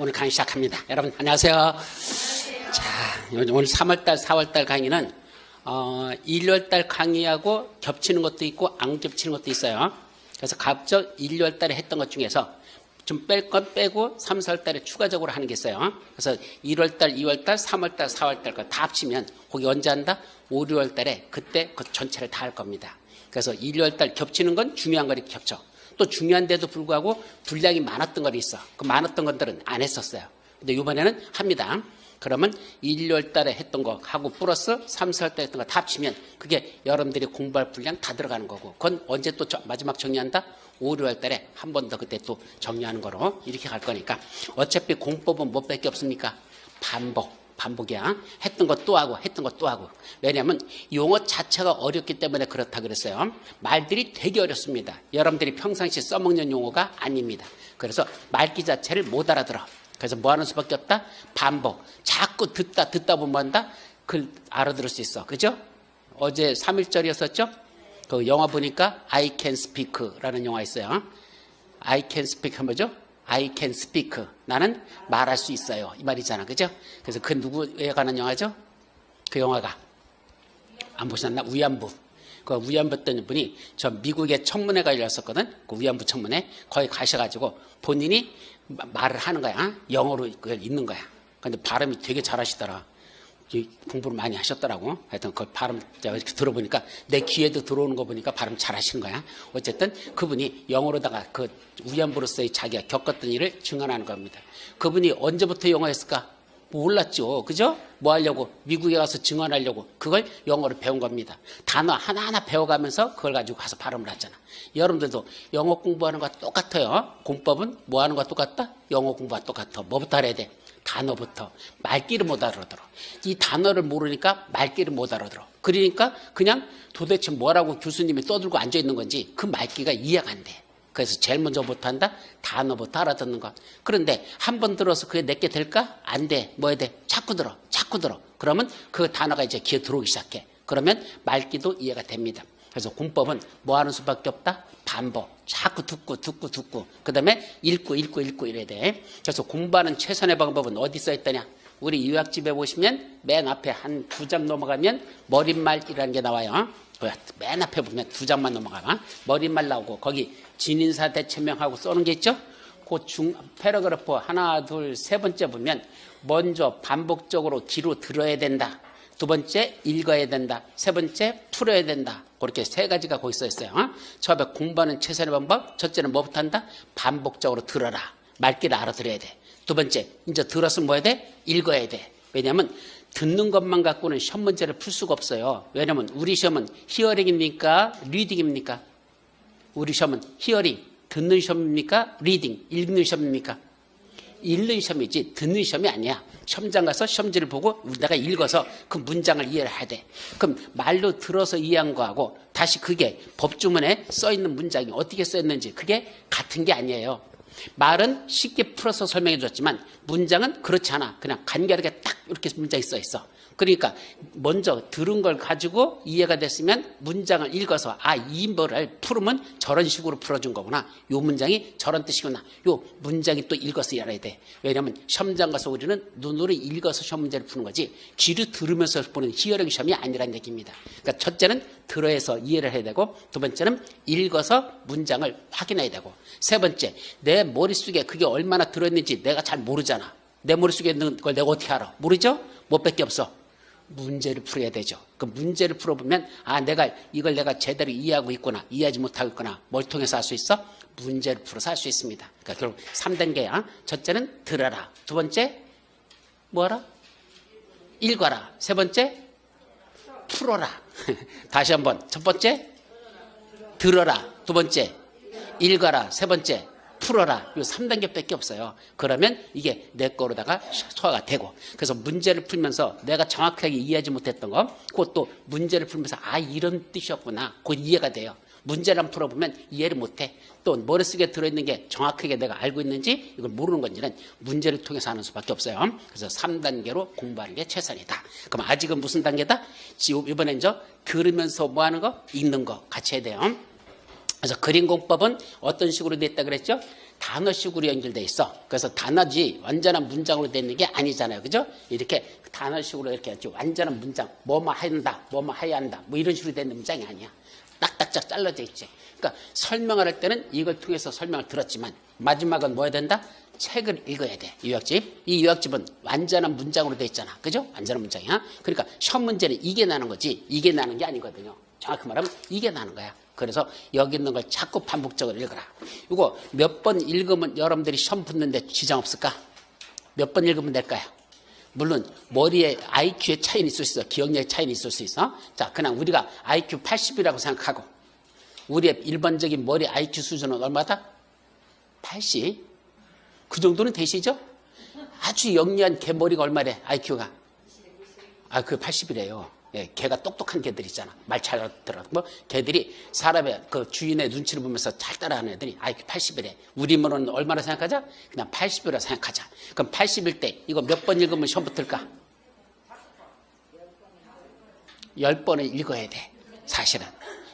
오늘 강의 시작합니다. 여러분 안녕하세요. 자, 오늘 3월달, 4월달 강의는 1월달 강의하고 겹치는 것도 있고 안 겹치는 것도 있어요. 그래서 각각 1월달에 했던 것 중에서 좀 뺄 건 빼고 3, 4월달에 추가적으로 하는 게 있어요. 그래서 1월달, 2월달, 3월달, 4월달 거 다 합치면 거기 언제 한다? 5, 6월달에 그때 그 전체를 다 할 겁니다. 그래서 1월달 겹치는 건 중요한 거리 겹쳐. 또 중요한데도 불구하고 분량이 많았던 거 있어. 그 많았던 것들은 안 했었어요. 근데 이번에는 합니다. 그러면 1월 달에 했던 거 하고 플러스 3, 4월 달에 했던 거 다 합치면 그게 여러분들이 공부할 분량 다 들어가는 거고 그건 언제 또 마지막 정리한다? 5, 6월 달에 한 번 더 그때 또 정리하는 거로 이렇게 갈 거니까 어차피 공법은 뭐 밖에 없습니까? 반복이야. 했던 것 또 하고 했던 것 또 하고. 왜냐하면 용어 자체가 어렵기 때문에 그렇다 그랬어요. 말들이 되게 어렵습니다. 여러분들이 평상시 써먹는 용어가 아닙니다. 그래서 말귀 자체를 못 알아들어. 그래서 뭐 하는 수밖에 없다? 반복. 자꾸 듣다 보면 뭐 한다? 그걸 알아들을 수 있어. 그죠? 어제 3.1절이었었죠? 그 영화 보니까 I can speak라는 영화 있어요. I can speak 한 뭐죠? I can speak. 나는 말할 수 있어요. 이 말이잖아. 그죠? 그래서 그 누구에 관한 영화죠? 그 영화가. 안 보셨나? 위안부. 그 위안부 했던 분이 저 미국의 청문회가 열렸었거든. 그 위안부 청문회. 거기 가셔가지고 본인이 말을 하는 거야. 영어로 그걸 읽는 거야. 근데 발음이 되게 잘하시더라. 공부를 많이 하셨더라고. 하여튼 그 발음 제가 들어보니까 내 귀에도 들어오는 거 보니까 발음 잘 하시는 거야. 어쨌든 그분이 영어로다가 그 위안부로서의 자기가 겪었던 일을 증언하는 겁니다. 그분이 언제부터 영어 했을까? 몰랐죠. 그죠? 뭐 하려고? 미국에 가서 증언하려고 그걸 영어로 배운 겁니다. 단어 하나하나 배워가면서 그걸 가지고 가서 발음을 하잖아. 여러분들도 영어 공부하는 거와 똑같아요. 공법은 뭐 하는 거와 똑같다? 영어 공부와 똑같아. 뭐부터 알아야 돼? 단어부터. 말귀를 못 알아들어. 이 단어를 모르니까 말귀를 못 알아들어. 그러니까 그냥 도대체 뭐라고 교수님이 떠들고 앉아있는 건지 그 말귀가 이해가 안 돼. 그래서 제일 먼저부터 한다? 단어부터 알아듣는 것. 그런데 한 번 들어서 그게 내게 될까? 안 돼. 뭐 해야 돼? 자꾸 들어. 그러면 그 단어가 이제 귀에 들어오기 시작해. 그러면 말귀도 이해가 됩니다. 그래서 공법은 뭐 하는 수밖에 없다? 반복. 자꾸 듣고. 그 다음에 읽고 이래야 돼. 그래서 공부하는 최선의 방법은 어디 써 있다냐? 우리 유학집에 보시면 맨 앞에 한 2장 넘어가면 머릿말이라는 게 나와요. 맨 앞에 보면 2장만 넘어가봐. 머릿말 나오고 거기 진인사 대체명하고 써는 게 있죠? 그 패러그래프 하나, 둘, 세 번째 보면 먼저 반복적으로 귀로 들어야 된다. 두 번째 읽어야 된다. 세 번째 풀어야 된다. 그렇게 세 가지가 거기 써 있어요. 처음에 공부하는 최선의 방법. 첫째는 뭐부터 한다? 반복적으로 들어라. 말귀를 알아들어야 돼. 두 번째 이제 들었으면 뭐 해야 돼? 읽어야 돼. 왜냐하면 듣는 것만 갖고는 시험 문제를 풀 수가 없어요. 왜냐하면 우리 시험은 히어링입니까? 리딩입니까? 우리 시험은 히어링, 듣는 시험입니까? 리딩, 읽는 시험입니까? 읽는 시험이지 듣는 시험이 아니야. 시험장 가서 시험지를 보고 내가 읽어서 그 문장을 이해를 해야 돼. 그럼 말로 들어서 이해한 거하고 다시 그게 법주문에 써있는 문장이 어떻게 써있는지 그게 같은 게 아니에요. 말은 쉽게 풀어서 설명해 줬지만 문장은 그렇지 않아. 그냥 간결하게 딱 이렇게 문장이 써 있어. 그러니까 먼저 들은 걸 가지고 이해가 됐으면 문장을 읽어서 이 뭐를 풀으면 저런 식으로 풀어준 거구나. 요 문장이 저런 뜻이구나. 요 문장이 또 읽어서 알아야 돼. 왜냐하면 시험장 가서 우리는 눈으로 읽어서 시험 문제를 푸는 거지 귀로 들으면서 보는 히어링 시험이 아니란 얘기입니다. 그러니까 첫째는 들어서 이해를 해야 되고 두 번째는 읽어서 문장을 확인해야 되고 세 번째 내 머릿속에 그게 얼마나 들어있는지 내가 잘 모르잖아. 내 머릿속에 있는 걸 내가 어떻게 알아? 모르죠? 뭐 밖에 없어. 문제를 풀어야 되죠. 그 문제를 풀어보면 이걸 내가 제대로 이해하고 있구나, 이해하지 못하고 있구나. 뭘 통해서 할 수 있어? 문제를 풀어서 할 수 있습니다. 그러니까 결국 3단계야. 첫째는 들어라. 두 번째 뭐하라? 읽어라. 세 번째 풀어라. 다시 한번. 첫 번째 들어라. 두 번째 읽어라. 세 번째 풀어라. 이 3단계밖에 없어요. 그러면 이게 내 거로다가 소화가 되고 그래서 문제를 풀면서 내가 정확하게 이해하지 못했던 거 그것도 문제를 풀면서 이런 뜻이었구나. 그건 이해가 돼요. 문제를 한번 풀어보면 이해를 못해. 또 머릿속에 들어있는 게 정확하게 내가 알고 있는지 이걸 모르는 건지는 문제를 통해서 하는 수밖에 없어요. 그래서 3단계로 공부하는 게 최선이다. 그럼 아직은 무슨 단계다? 이번엔 들으면서 뭐 하는 거? 읽는 거 같이 해야 돼요. 그래서 그림 공법은 어떤 식으로 됐다 그랬죠? 단어식으로 연결돼 있어. 그래서 단어지 완전한 문장으로 되는 게 아니잖아요. 그죠? 이렇게 단어식으로 이렇게 완전한 문장, 뭐뭐 한다, 뭐뭐 해야 한다, 뭐 이런 식으로 되는 문장이 아니야. 딱딱딱 잘라져 있지. 그러니까 설명을 할 때는 이걸 통해서 설명을 들었지만 마지막은 뭐 해야 된다? 책을 읽어야 돼. 요약집. 이 요약집은 완전한 문장으로 돼 있잖아. 그죠? 완전한 문장이야. 그러니까 시험 문제는 이게 나는 거지 이게 나는 게 아니거든요. 정확히 말하면 이게 나는 거야. 그래서 여기 있는 걸 자꾸 반복적으로 읽어라. 이거 몇 번 읽으면 여러분들이 시험 붙는데 지장 없을까? 몇 번 읽으면 될까요? 물론 머리에 IQ의 차이는 있을 수 있어. 기억력의 차이는 있을 수 있어. 자, 그냥 우리가 IQ 80이라고 생각하고 우리의 일반적인 머리 IQ 수준은 얼마다? 80. 그 정도는 되시죠? 아주 영리한 개 머리가 얼마래? IQ가? 그 80이래요. 예, 개가 똑똑한 개들 있잖아. 말 잘 알아들어. 뭐 개들이 사람의 그 주인의 눈치를 보면서 잘 따라하는 애들이 IQ 80이래. 우리 머리는 얼마나 생각하자? 그냥 80이라 생각하자. 그럼 80일 때 이거 몇 번 읽으면 시험 붙을까? 10번을 읽어야 돼. 사실은.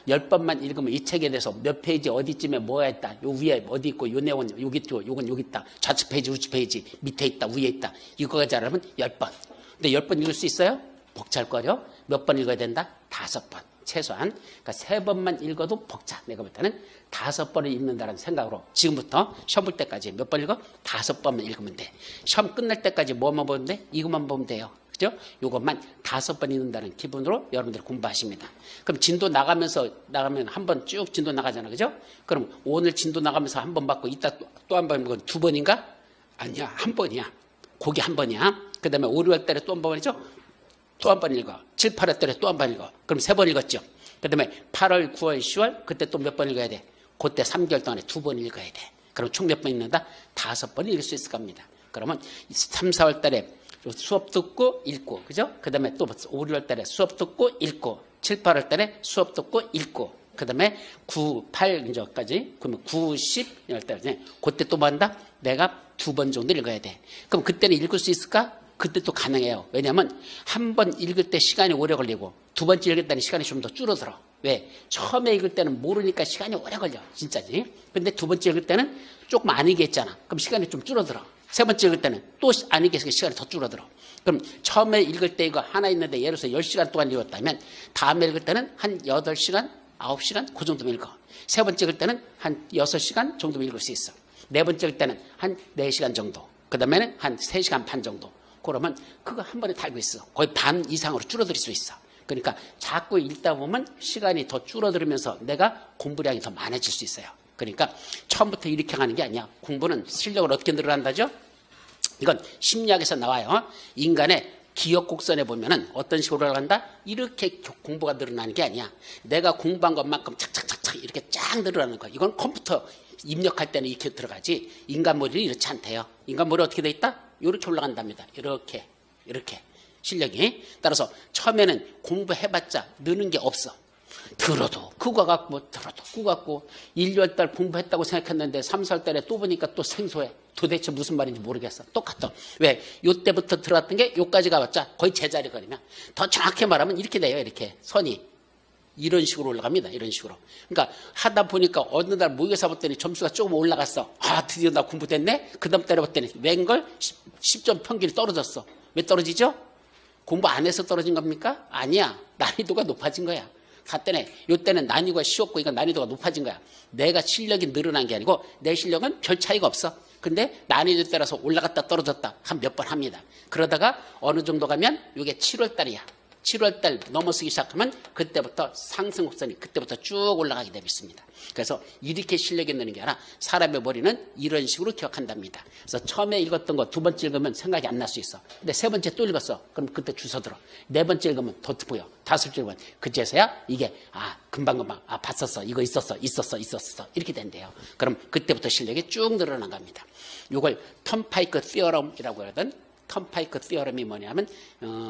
10번만 읽으면 이 책에 대해서 몇 페이지 어디쯤에 뭐가 있다. 요 위에 어디 있고 요 내용은 여기 있고 요건 여기 있다. 좌측 페이지 우측 페이지 밑에 있다 위에 있다. 이거까지 알아면 10번. 근데 10번 읽을 수 있어요? 벅찰거려. 몇 번 읽어야 된다? 5번. 최소한. 그러니까 3번만 읽어도 벅차. 내가 볼 때는 5번을 읽는다는 생각으로 지금부터 시험 볼 때까지 몇 번 읽어? 5번만 읽으면 돼. 시험 끝날 때까지 뭐만 보면 돼? 이것만 보면 돼요. 그죠? 이것만 5번 읽는다는 기분으로 여러분들 공부하십니다. 그럼 진도 나가면 한 번 쭉 진도 나가잖아. 그죠? 그럼 오늘 진도 나가면서 한 번 받고 이따 또 한 번 읽으면 2번인가? 아니야. 한 번이야. 그게 한 번이야. 그 다음에 5, 6월 달에 또 한 번이죠? 또 한 번 읽어. 7, 8월 달에 또 한 번 읽어. 그럼 3번 읽었죠? 그 다음에 8월, 9월, 10월 그때 또 몇 번 읽어야 돼? 그때 3개월 동안에 2번 읽어야 돼. 그럼 총 몇 번 읽는다? 5번 읽을 수 있을 겁니다. 그러면 3, 4월 달에 수업 듣고 읽고, 그죠? 그 다음에 또 5, 6월 달에 수업 듣고 읽고, 7, 8월 달에 수업 듣고 읽고, 그 다음에 9, 8, 이제까지, 그러면 9, 10, 10달에, 그때 또 뭐 한다? 내가 2번 정도 읽어야 돼. 그럼 그때는 읽을 수 있을까? 그때 또 가능해요. 왜냐하면 한 번 읽을 때 시간이 오래 걸리고, 2번째 읽을 때는 시간이 좀 더 줄어들어. 왜? 처음에 읽을 때는 모르니까 시간이 오래 걸려. 진짜지. 근데 2번째 읽을 때는 조금 안 읽겠잖아. 그럼 시간이 좀 줄어들어. 3번째 읽을 때는 또 안 읽겠으니까 시간이 더 줄어들어. 그럼 처음에 읽을 때 이거 하나 있는데 예를 들어서 10시간 동안 읽었다면 다음에 읽을 때는 한 8시간, 9시간 그 정도면 읽어. 3번째 읽을 때는 한 6시간 정도면 읽을 수 있어. 4번째 읽을 때는 한 4시간 정도. 그 다음에는 한 3시간 반 정도. 그러면 그거 한 번에 다 알고 있어. 거의 반 이상으로 줄어들 수 있어. 그러니까 자꾸 읽다 보면 시간이 더 줄어들면서 내가 공부량이 더 많아질 수 있어요. 그러니까 처음부터 이렇게 가는 게 아니야. 공부는 실력을 어떻게 늘어난다죠? 이건 심리학에서 나와요. 인간의 기억 곡선에 보면은 어떤 식으로 올라간다? 이렇게 공부가 늘어나는 게 아니야. 내가 공부한 것만큼 착착착착 이렇게 쫙 늘어나는 거야. 이건 컴퓨터 입력할 때는 이렇게 들어가지 인간 머리는 이렇지 않대요. 인간 머리 어떻게 돼 있다? 이렇게 올라간답니다. 이렇게 실력이. 따라서 처음에는 공부해봤자 느는 게 없어. 들어도 그거 갖고 1, 2월 달 공부했다고 생각했는데 3, 4월 달에 또 보니까 또 생소해. 도대체 무슨 말인지 모르겠어. 똑같아. 왜? 요때부터 들어왔던 게 요까지 가봤자 거의 제자리거든요. 더 정확히 말하면 이렇게 돼요. 이렇게 선이 이런 식으로 올라갑니다. 이런 식으로. 그러니까 하다 보니까 어느 날 모의고사 봤더니 점수가 조금 올라갔어. 드디어 나 공부됐네. 그 다음 달에 봤더니 웬걸 10점 평균이 떨어졌어. 왜 떨어지죠? 공부 안 해서 떨어진 겁니까? 아니야. 난이도가 높아진 거야. 요때는 난이도가 쉬웠고 이건 난이도가 높아진 거야. 내가 실력이 늘어난 게 아니고 내 실력은 별 차이가 없어. 근데 난이도에 따라서 올라갔다 떨어졌다 한 몇 번 합니다. 그러다가 어느 정도 가면 이게 7월 달이야. 7월 달 넘어서기 시작하면 그때부터 상승 곡선이 그때부터 쭉 올라가게 되어 있습니다. 그래서 이렇게 실력이 느는 게 아니라 사람의 머리는 이런 식으로 기억한답니다. 그래서 처음에 읽었던 거 2번째 읽으면 생각이 안 날 수 있어. 근데 3번째 또 읽었어. 그럼 그때 주워 들어. 4번째 읽으면 더 보여. 5번째 읽으면 그제서야 이게 금방 봤었어. 이거 있었어. 이렇게 된대요. 그럼 그때부터 실력이 쭉 늘어난 겁니다. 이걸 턴파이크 티어럼이라고 하거든. 턴파이크 티어럼이 뭐냐면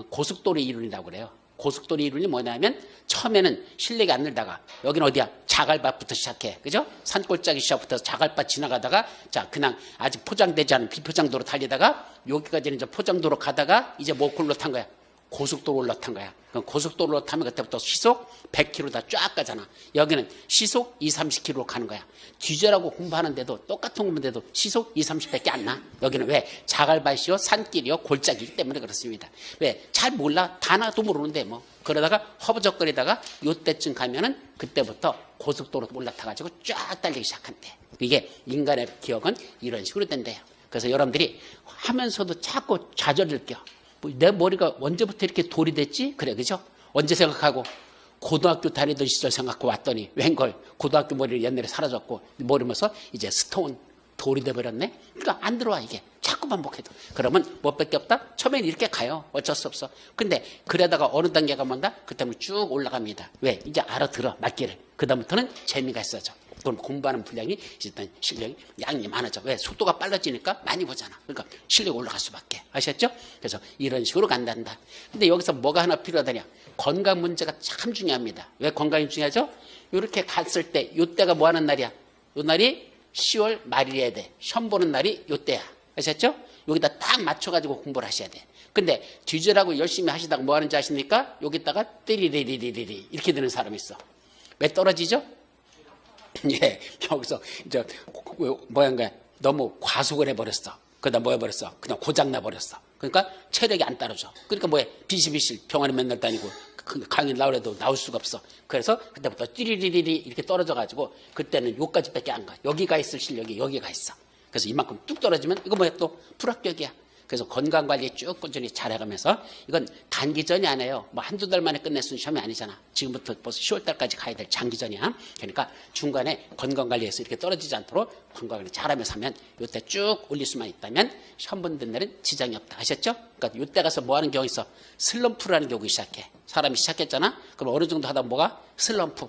고속도로 이론이라고 그래요. 고속도로 이론이 뭐냐면 처음에는 실력이 안 늘다가 여기는 어디야? 자갈밭부터 시작해. 그죠? 산골짜기 시작부터 자갈밭 지나가다가 그냥 아직 포장되지 않은 비포장도로 달리다가 여기까지는 이제 포장도로 가다가 이제 모콜로 탄 거야. 고속도로 올라탄 거야. 그럼 고속도로 타면 그때부터 시속 100km 다 쫙 가잖아. 여기는 시속 2, 30km로 가는 거야. 뒤져라고 공부하는데도 똑같은 공부인데도 시속 2, 30밖에 안 나. 여기는 왜? 자갈밭이요, 산길이요, 골짜기이기 때문에 그렇습니다. 왜? 잘 몰라. 단어도 모르는데 뭐. 그러다가 허브적거리다가 요때쯤 가면은 그때부터 고속도로 올라타가지고 쫙 달리기 시작한대. 이게 인간의 기억은 이런 식으로 된대요. 그래서 여러분들이 하면서도 자꾸 좌절을 껴. 내 머리가 언제부터 이렇게 돌이 됐지? 그래, 그죠? 언제 생각하고 고등학교 다니던 시절 생각하고 왔더니 웬걸 고등학교 머리를 옛날에 사라졌고 모르면서 이제 스톤 돌이 돼버렸네. 그러니까 안 들어와 이게. 자꾸 반복해도. 그러면 뭐밖에 없다? 처음엔 이렇게 가요. 어쩔 수 없어. 근데 그러다가 어느 단계가 뭔다? 그때는 쭉 올라갑니다. 왜? 이제 알아들어 말귀를. 그 다음부터는 재미가 있어져. 그럼 공부하는 분량이 일단 실력이 양이 많아져. 왜? 속도가 빨라지니까 많이 보잖아. 그러니까 실력이 올라갈 수밖에. 아셨죠? 그래서 이런 식으로 간단다. 근데 여기서 뭐가 하나 필요하다냐? 건강 문제가 참 중요합니다. 왜 건강이 중요하죠? 이렇게 갔을 때 이때가 뭐 하는 날이야? 이 날이 10월 말이어야 돼. 시험 보는 날이 이때야. 아셨죠? 여기다 딱 맞춰가지고 공부를 하셔야 돼. 근데 뒤지라고 열심히 하시다가 뭐 하는지 아십니까? 여기다가 띠리리리리리 이렇게 되는 사람이 있어. 왜 떨어지죠? 예, 여기서 이제 뭐야 너무 과속을 해버렸어. 그러다 뭐 해버렸어? 그냥 고장나 버렸어. 그러니까 체력이 안 따라줘. 그러니까 뭐해? 비실비실 병원에 맨날 다니고 강의 나오려도 나올 수가 없어. 그래서 그때부터 띠리리리리 이렇게 떨어져가지고 그때는 요까지밖에 안 가. 여기가 있을 실력이 여기가 있어. 그래서 이만큼 뚝 떨어지면 이거 뭐야? 또 불합격이야. 그래서 건강관리 쭉 꾸준히 잘해가면서 이건 단기전이 아니에요. 뭐 한두 달 만에 끝낼 수 있는 시험이 아니잖아. 지금부터 벌써 10월달까지 가야 될 장기전이야. 그러니까 중간에 건강관리해서 이렇게 떨어지지 않도록 건강관리 잘하면서 하면 이때 쭉 올릴 수만 있다면 시험 보는 날은 지장이 없다. 아셨죠? 그러니까 이때 가서 뭐 하는 경우 있어? 슬럼프라는 경우 시작해. 사람이 시작했잖아. 그럼 어느 정도 하다 뭐가? 슬럼프.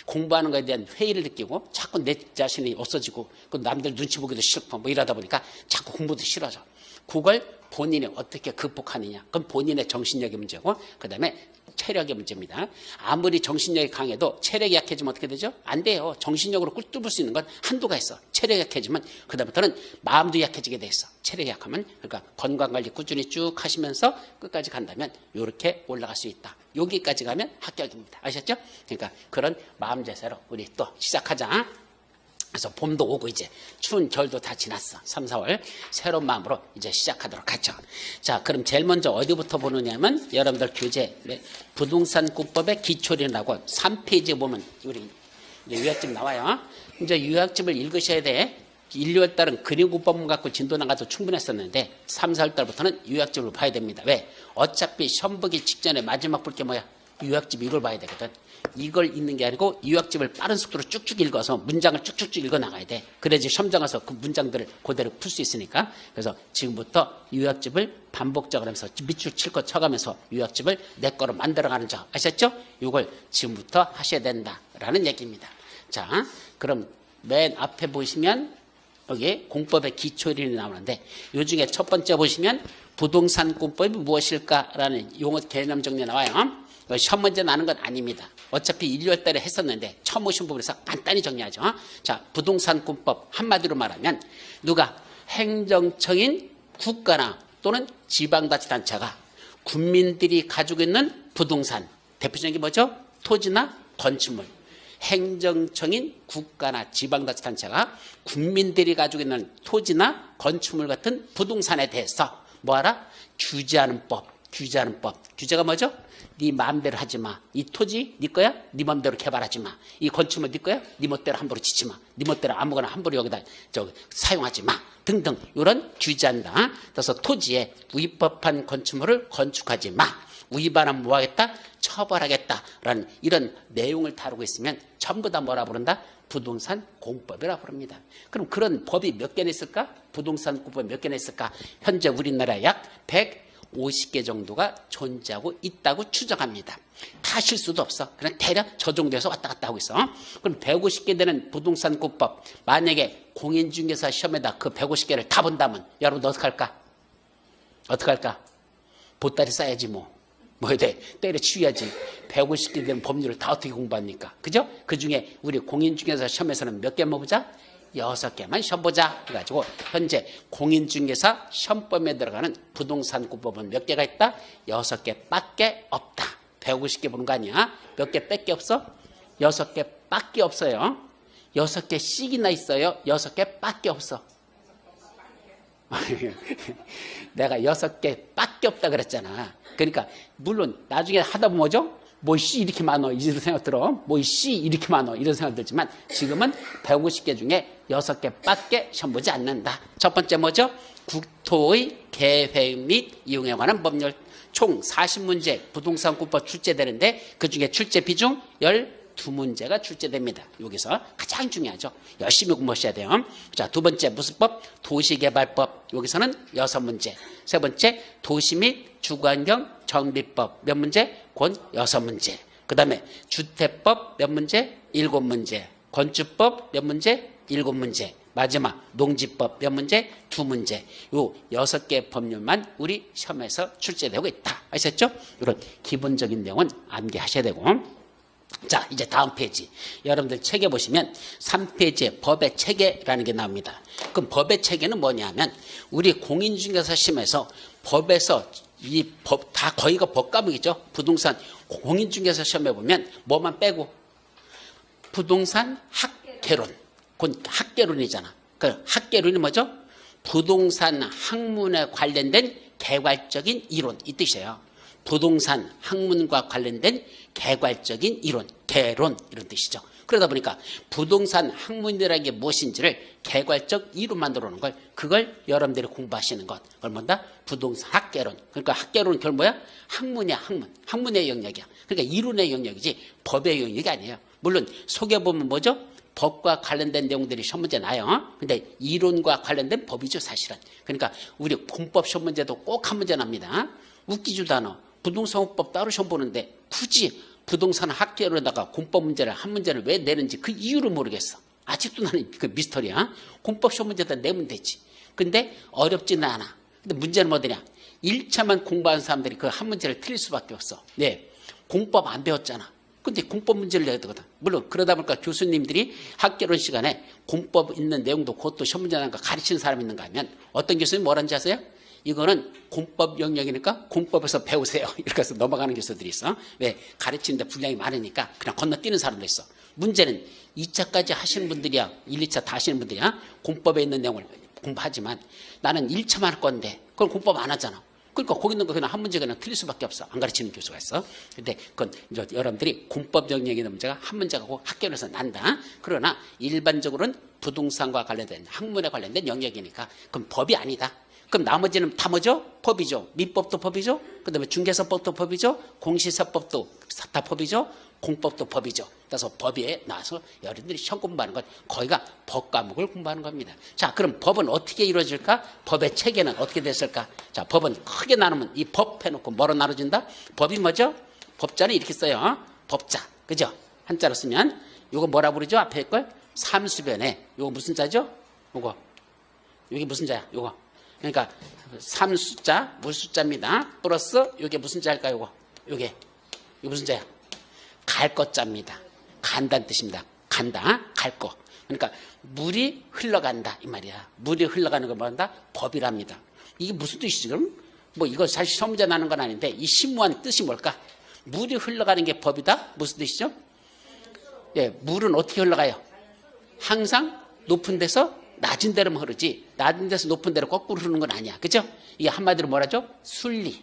공부하는 것에 대한 회의를 느끼고 자꾸 내 자신이 없어지고 남들 눈치 보기도 싫고 뭐 이러다 보니까 자꾸 공부도 싫어져. 그걸 본인이 어떻게 극복하느냐. 그건 본인의 정신력의 문제고 그다음에 체력의 문제입니다. 아무리 정신력이 강해도 체력이 약해지면 어떻게 되죠? 안 돼요. 정신력으로 꿀뚫을 수 있는 건 한도가 있어. 체력이 약해지면 그다음부터는 마음도 약해지게 돼 있어. 체력이 약하면 그러니까 건강관리 꾸준히 쭉 하시면서 끝까지 간다면 이렇게 올라갈 수 있다. 여기까지 가면 합격입니다. 아셨죠? 그러니까 그런 마음 자세로 우리 또 시작하자. 그래서 봄도 오고 이제 추운 겨울도 다 지났어. 3, 4월 새로운 마음으로 이제 시작하도록 하죠. 자, 그럼 제일 먼저 어디부터 보느냐면 여러분들 교재 부동산국법의 기초리라고 3페이지에 보면 우리 유학집 나와요. 이제 유학집을 읽으셔야 돼. 1, 2월 달은 그림국법만 갖고 진도 나가도 충분했었는데 3, 4월 달부터는 유학집을 봐야 됩니다. 왜? 어차피 시험 보기 직전에 마지막 볼 게 뭐야? 유학집 이걸 봐야 되거든. 이걸 읽는 게 아니고 유학집을 빠른 속도로 쭉쭉 읽어서 문장을 쭉쭉쭉 읽어 나가야 돼. 그래야지 시험장 가서 그 문장들을 그대로 풀 수 있으니까. 그래서 지금부터 유학집을 반복적으로 하면서 밑줄 칠 거 쳐가면서 유학집을 내 거로 만들어가는 점 아셨죠? 이걸 지금부터 하셔야 된다라는 얘기입니다. 자, 그럼 맨 앞에 보시면 여기 공법의 기초리이 나오는데 이 중에 첫 번째 보시면 부동산공법이 무엇일까라는 용어 개념 정리 나와요. 시험 문제 나는 건 아닙니다. 어차피 1, 2월 달에 했었는데 처음 오신 부분에서 간단히 정리하죠. 자, 부동산공법 한마디로 말하면 누가 행정청인 국가나 또는 지방자치단체가 국민들이 가지고 있는 부동산 대표적인 게 뭐죠? 토지나 건축물. 행정청인 국가나 지방자치단체가 국민들이 가지고 있는 토지나 건축물 같은 부동산에 대해서 뭐하라? 규제하는 법. 규제가 뭐죠? 네 마음대로 하지 마. 이 토지 네 거야? 네 마음대로 개발하지 마. 이 건축물 네 거야? 네 멋대로 함부로 짓지 마. 네 멋대로 아무거나 함부로 여기다 사용하지 마. 등등 이런 규제한다. 그래서 토지에 위법한 건축물을 건축하지 마. 위반하면 뭐 하겠다? 처벌하겠다라는 이런 내용을 다루고 있으면 전부 다 뭐라 부른다? 부동산 공법이라 부릅니다. 그럼 그런 법이 몇 개나 있을까? 부동산 공법이 몇 개나 있을까? 현재 우리나라에 약 150개 정도가 존재하고 있다고 추정합니다. 다 실 수도 없어. 그냥 대략 저 정도에서 왔다 갔다 하고 있어. 그럼 150개 되는 부동산공법 만약에 공인중개사 시험에다 그 150개를 다 본다면 여러분 어떡할까? 보따리 싸야지 뭐. 뭐 돼? 때려치워야지. 150개 되는 법률을 다 어떻게 공부합니까? 그죠? 그 중에 우리 공인중개사 시험에서는 몇 개 먹보자? 6개만 시험 보자 해가지고 현재 공인중개사 시험범에 들어가는 부동산권법은 몇 개가 있다? 6개밖에 없다. 150개 보는 거 아니야? 몇 개 뺄 게 없어? 6개밖에 없어요. 6개씩이나 있어요. 6개밖에 없어. 내가 6개밖에 없다 그랬잖아. 그러니까 물론 나중에 하다 보면 뭐죠? 뭐 씨 이렇게 많어 이런 생각 들어. 뭐 씨 이렇게 많어 이런 생각 들지만 지금은 150개 중에 6개밖에 시험 보지 않는다. 첫 번째 뭐죠? 국토의 계획 및 이용에 관한 법률 총 40문제 부동산권법 출제되는데 그중에 출제 비중 12문제가 출제됩니다. 여기서 가장 중요하죠. 열심히 공부하셔야 돼요. 자, 두 번째 무슨 법? 도시개발법. 여기서는 6문제. 세 번째 도시 및 주거환경 정비법 몇 문제? 곧 6문제. 그 다음에 주택법 몇 문제? 7문제. 건축법 몇 문제? 7문제. 마지막 농지법 몇 문제? 2문제. 요 6개 법률만 우리 시험에서 출제되고 있다. 아셨죠? 이런 기본적인 내용은 암기하셔야 되고. 자, 이제 다음 페이지. 여러분들 책에 보시면 3페이지에 법의 체계라는 게 나옵니다. 그럼 법의 체계는 뭐냐면 우리 공인중개사 시험에서 법에서 이 법 다 거의가 법 과목이죠. 부동산 공인중개사 시험에 보면 뭐만 빼고 부동산 학개론. 그건 학개론이잖아. 그 학개론이 뭐죠? 부동산 학문에 관련된 개괄적인 이론 이 뜻이에요. 부동산 학문과 관련된 개괄적인 이론, 개론 이런 뜻이죠. 그러다 보니까 부동산 학문이라는 게 무엇인지를 개괄적 이론 만들어 놓은 걸 그걸 여러분들이 공부하시는 것. 그걸 뭔다? 부동산 학개론. 그러니까 학개론은 결국 뭐야? 학문이야, 학문. 학문의 영역이야. 그러니까 이론의 영역이지 법의 영역이 아니에요. 물론 속에 보면 뭐죠? 법과 관련된 내용들이 시험 문제 나요. 근데 이론과 관련된 법이죠, 사실은. 그러니까 우리 공법 시험 문제도 꼭 한 문제 납니다. 웃기지도 않아. 부동산법 따로 시험 보는데 굳이 부동산 학개론에다가 공법 문제를 한 문제를 왜 내는지 그 이유를 모르겠어. 아직도 나는 그 미스터리야. 공법 시험 문제다 내면 되지. 근데 어렵지는 않아. 근데 문제는 뭐더냐? 1차만 공부하는 사람들이 그 한 문제를 틀릴 수밖에 없어. 네, 공법 안 배웠잖아. 근데 공법 문제를 내야 되거든. 물론 그러다 보니까 교수님들이 학개론 시간에 공법 있는 내용도 그것도 시험 문제 나는 거 가르치는 사람이 있는가 하면 어떤 교수님 뭐라는지 아세요? 이거는 공법 영역이니까 공법에서 배우세요. 이렇게 해서 넘어가는 교수들이 있어. 왜? 가르치는데 분량이 많으니까 그냥 건너뛰는 사람도 있어. 문제는 2차까지 하시는 분들이야. 1, 2차 다 하시는 분들이야. 공법에 있는 내용을 공부하지만 나는 1차만 할 건데 그건 공법 안 하잖아. 그러니까 거기 있는 거 그냥 한 문제 그냥 틀릴 수밖에 없어. 안 가르치는 교수가 있어. 근데 그건 이제 여러분들이 공법 영역에 있는 문제가 한 문제가 고 학교에서 난다. 그러나 일반적으로는 부동산과 관련된 학문에 관련된 영역이니까 그건 법이 아니다. 그럼 나머지는 다 뭐죠? 법이죠. 민법도 법이죠. 그 다음에 중개사법도 법이죠. 공시사법도 다 법이죠. 공법도 법이죠. 그래서 법에 나와서 여러분들이 시험 공부하는 건 거의가 법 과목을 공부하는 겁니다. 자, 그럼 법은 어떻게 이루어질까? 법의 체계는 어떻게 됐을까? 자, 법은 크게 나누면 이 법 해놓고 뭐로 나눠진다? 법이 뭐죠? 법자는 이렇게 써요. 법자. 그죠? 한자로 쓰면 이거 뭐라 부르죠? 앞에 걸? 삼수변에. 이거 무슨 자죠? 이거. 이게 무슨 자야? 이거. 그러니까 3숫자, 물숫자입니다. 플러스 이게 무슨 자일까요? 이게 무슨 자야? 갈 것자입니다. 간다는 뜻입니다. 간다, 갈 거. 그러니까 물이 흘러간다 이 말이야. 물이 흘러가는 걸 뭐한다? 법이랍니다. 이게 무슨 뜻이지 그럼? 뭐 이거 사실 시험 문제 나는 건 아닌데 이 심오한 뜻이 뭘까? 물이 흘러가는 게 법이다? 무슨 뜻이죠? 예, 물은 어떻게 흘러가요? 항상 높은 데서 낮은 데로만 흐르지 낮은 데서 높은 데로 거꾸로 흐르는 건 아니야. 그죠? 이게 한마디로 뭐라죠? 순리.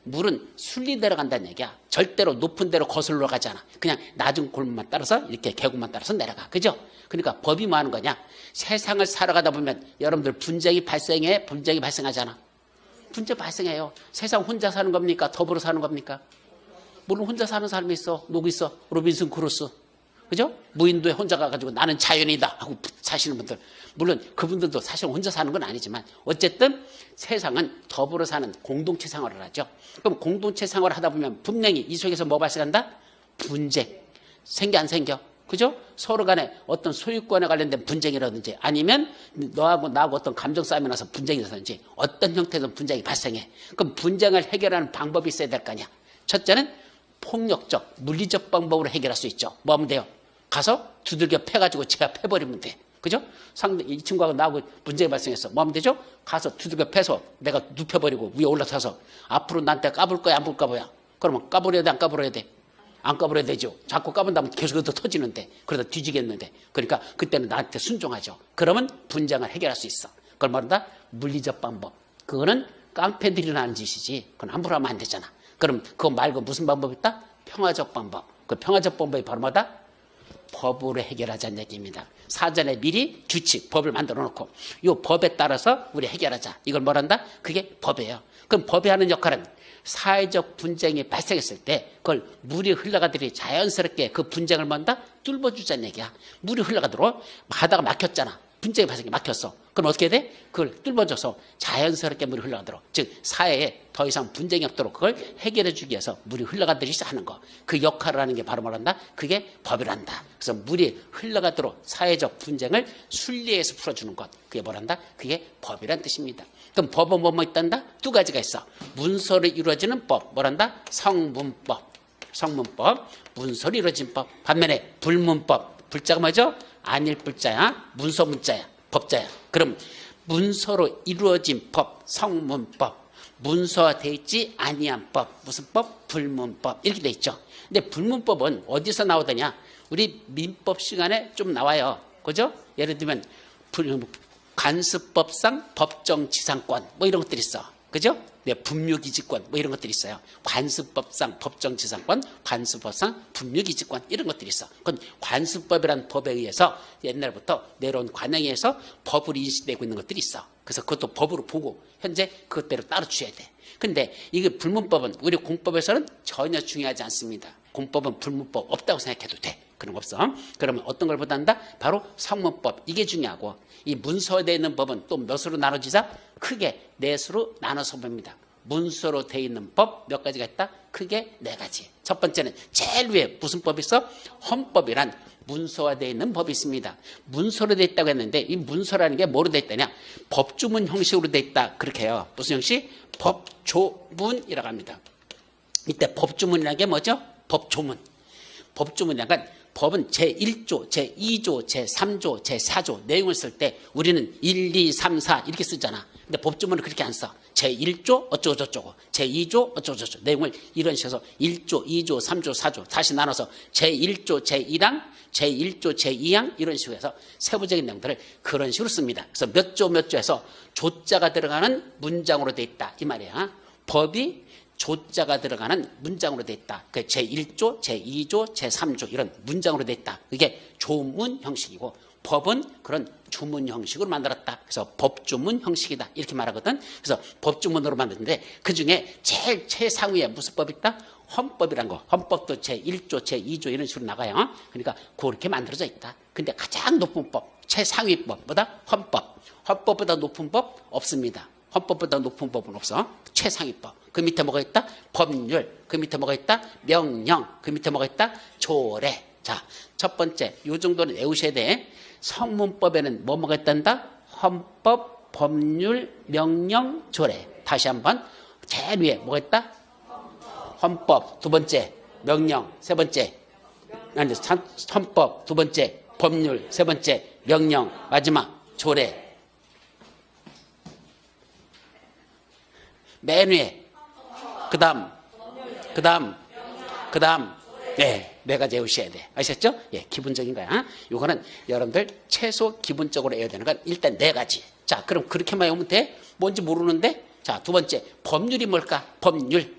물은 순리대로 간다는 얘기야. 절대로 높은 데로 거슬러 가지 않아. 그냥 낮은 골목만 따라서 이렇게 계곡만 따라서 내려가. 그죠? 그러니까 법이 뭐 하는 거냐? 세상을 살아가다 보면 여러분들 분쟁이 발생해? 분쟁이 발생하잖아. 분쟁 발생해요. 세상 혼자 사는 겁니까? 더불어 사는 겁니까? 물론 혼자 사는 사람이 있어. 누구 있어? 로빈슨 크루소. 그죠? 무인도에 혼자 가가지고 나는 자연이다 하고 사시는 분들. 물론 그분들도 사실 혼자 사는 건 아니지만 어쨌든 세상은 더불어 사는 공동체 생활을 하죠. 그럼 공동체 생활을 하다 보면 분명히 이 속에서 뭐 발생한다? 분쟁. 생겨 안 생겨? 그죠? 서로 간에 어떤 소유권에 관련된 분쟁이라든지 아니면 너하고 나하고 어떤 감정 싸움이 나서 분쟁이 나든지 어떤 형태든 분쟁이 발생해. 그럼 분쟁을 해결하는 방법이 있어야 될 거 아니야. 첫째는 폭력적, 물리적 방법으로 해결할 수 있죠. 뭐 하면 돼요? 가서 두들겨 패가지고 제가 패버리면 돼. 그죠? 상대, 이 친구하고 나하고 문제가 발생했어. 뭐 하면 되죠? 가서 두들겨 패서 내가 눕혀버리고 위에 올라타서 앞으로 나한테 까불 거야, 안 까불 거야? 그러면 까불어야 돼, 안 까불어야 돼? 안 까불어야 되죠. 자꾸 까분다면 계속 더 터지는데, 그러다 뒤지겠는데. 그러니까 그때는 나한테 순종하죠. 그러면 분쟁을 해결할 수 있어. 그걸 말한다? 물리적 방법. 그거는 깡패들이나 하는 짓이지. 그건 함부로 하면 안 되잖아. 그럼 그거 말고 무슨 방법이 있다? 평화적 방법. 그 평화적 방법이 바로 뭐다? 법으로 해결하자는 얘기입니다. 사전에 미리 규칙, 법을 만들어 놓고 이 법에 따라서 우리 해결하자. 이걸 뭐란다? 그게 법이에요. 그럼 법이 하는 역할은 사회적 분쟁이 발생했을 때 그걸 물이 흘러가들이 자연스럽게 그 분쟁을 뭔다? 뚫어주자는 얘기야. 물이 흘러가도록 바다가 막혔잖아. 분쟁이 발생이 막혔어. 그럼 어떻게 돼? 그걸 뚫어줘서 자연스럽게 물이 흘러가도록, 즉 사회에 더 이상 분쟁이 없도록 그걸 해결해 주기 위해서 물이 흘러가듯이 하는 거. 그 역할을 하는 게 바로 뭐란다? 그게 법이란다. 그래서 물이 흘러가도록 사회적 분쟁을 순리에서 풀어주는 것. 그게 뭐란다? 그게 법이란 뜻입니다. 그럼 법은 뭐 있단다? 두 가지가 있어. 문서로 이루어지는 법. 뭐란다? 성문법. 성문법. 문서로 이루어진 법. 반면에 불문법. 불자가 뭐죠? 아닐 불자야. 문서 문자야. 법자야. 그럼 문서로 이루어진 법. 성문법. 문서화되어 있지 아니한 법. 무슨 법? 불문법. 이렇게 돼 있죠. 근데 불문법은 어디서 나오더냐? 우리 민법 시간에 좀 나와요. 그죠? 예를 들면 관습법상 법정지상권 뭐 이런 것들이 있어. 그죠? 네, 분묘기지권 뭐 이런 것들이 있어요. 관습법상 법정지상권, 관습법상 분묘기지권 이런 것들이 있어. 그건 관습법이라는 법에 의해서 옛날부터 내려온 관행에서 법으로 인식되고 있는 것들이 있어. 그래서 그것도 법으로 보고 현재 그것대로 따로 취해야 돼. 근데 이게 불문법은 우리 공법에서는 전혀 중요하지 않습니다. 공법은 불문법 없다고 생각해도 돼. 그런 거 없어. 그러면 어떤 걸 보단다? 바로 성문법. 이게 중요하고 이 문서되어 있는 법은 또 몇으로 나눠지자? 크게 넷으로 나눠서 봅니다. 문서로 되어 있는 법 몇 가지가 있다? 크게 네 가지. 첫 번째는 제일 위에 무슨 법이 있어? 헌법이란 문서화되어 있는 법이 있습니다. 문서로 되어 있다고 했는데 이 문서라는 게 뭐로 되어 있다냐? 법조문 형식으로 되어 있다. 그렇게 해요. 무슨 형식? 법조문이라고 합니다. 이때 법조문이라는 게 뭐죠? 법조문. 법조문이라는 건 법은 제1조, 제2조, 제3조, 제4조 내용을 쓸 때 우리는 1, 2, 3, 4 이렇게 쓰잖아. 근데 법조문은 그렇게 안 써. 제1조 어쩌고저쩌고, 제2조 어쩌고저쩌고 내용을 이런 식으로 1조, 2조, 3조, 4조 다시 나눠서 제1조, 제1항, 제1조, 제2항 이런 식으로 해서 세부적인 내용들을 그런 식으로 씁니다. 그래서 몇 조 몇 조에서 조자가 들어가는 문장으로 돼 있다. 이 말이야. 법이 조자가 들어가는 문장으로 돼 있다. 그 제1조, 제2조, 제3조 이런 문장으로 돼 있다. 이게 조문 형식이고 법은 그런 주문 형식으로 만들었다. 그래서 법주문 형식이다. 이렇게 말하거든. 그래서 법주문으로 만드는데 그중에 제일 최상위에 무슨 법이 있다? 헌법이란 거. 헌법도 제1조, 제2조 이런 식으로 나가요. 그러니까 그렇게 만들어져 있다. 근데 가장 높은 법, 최상위 법, 뭐다? 헌법. 헌법보다 높은 법 없습니다. 헌법보다 높은 법은 없어. 최상위법. 그 밑에 뭐가 있다? 법률. 그 밑에 뭐가 있다? 명령. 그 밑에 뭐가 있다? 조례. 자, 첫 번째, 요 정도는 외우셔야 돼. 성문법에는 뭐가 있단다? 헌법, 법률, 명령, 조례. 다시 한번. 제일 위에 뭐가 있다? 헌법. 두 번째, 명령. 세 번째, 헌법. 두 번째, 법률. 세 번째, 명령. 마지막, 조례. 맨 위에 그 다음 네 가지 외우셔야 돼. 아셨죠? 예, 기본적인 거야. 이거는 여러분들 최소 기본적으로 외워야 되는 건 일단 네 가지. 자, 그럼 그렇게만 외우면 돼? 뭔지 모르는데? 자, 두 번째, 법률이 뭘까? 법률.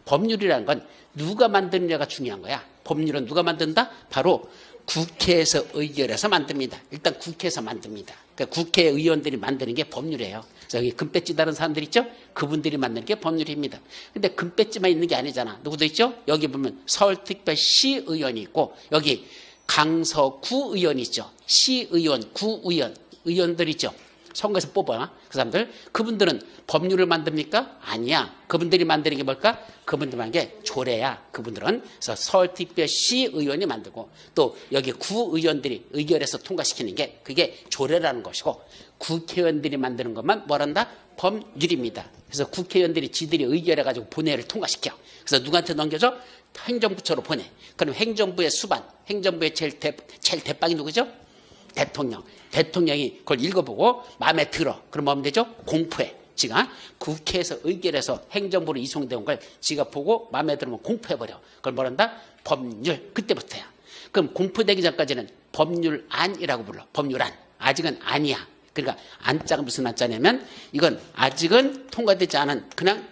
법률이라는 건 누가 만드느냐가 중요한 거야. 법률은 누가 만든다? 바로 국회에서 의결해서 만듭니다. 일단 국회에서 만듭니다. 그러니까 국회의원들이 만드는 게 법률이에요. 그래서 여기 금배지 다른 사람들 있죠? 그분들이 만드는 게 법률입니다. 근데 금배지만 있는 게 아니잖아. 누구도 있죠? 여기 보면 서울특별시 의원이 있고 여기 강서구 의원이 있죠. 시의원, 구의원, 의원들 있죠. 선거에서 뽑아. 그 사람들. 그분들은 법률을 만듭니까? 아니야. 그분들이 만드는 게 뭘까? 그분들 만드는 게 조례야. 그분들은. 그래서 서울특별시 의원이 만들고 또 여기 구의원들이 의결해서 통과시키는 게 그게 조례라는 것이고 국회의원들이 만드는 것만 뭐란다? 법률입니다. 그래서 국회의원들이 지들이 의결해가지고 본회의를 통과시켜. 그래서 누구한테 넘겨줘? 행정부처로 보내. 그럼 행정부의 수반, 행정부의 제일 대빵이 누구죠? 대통령이 그걸 읽어보고 마음에 들어. 그럼 뭐 하면 되죠? 공포해. 지가 국회에서 의결해서 행정부로 이송된 걸 지가 보고 마음에 들으면 공포해버려. 그걸 뭐란다? 법률. 그때부터야. 그럼 공포되기 전까지는 법률안이라고 불러. 법률안. 아직은 아니야. 그러니까 안자가 무슨 안자냐면 이건 아직은 통과되지 않은 그냥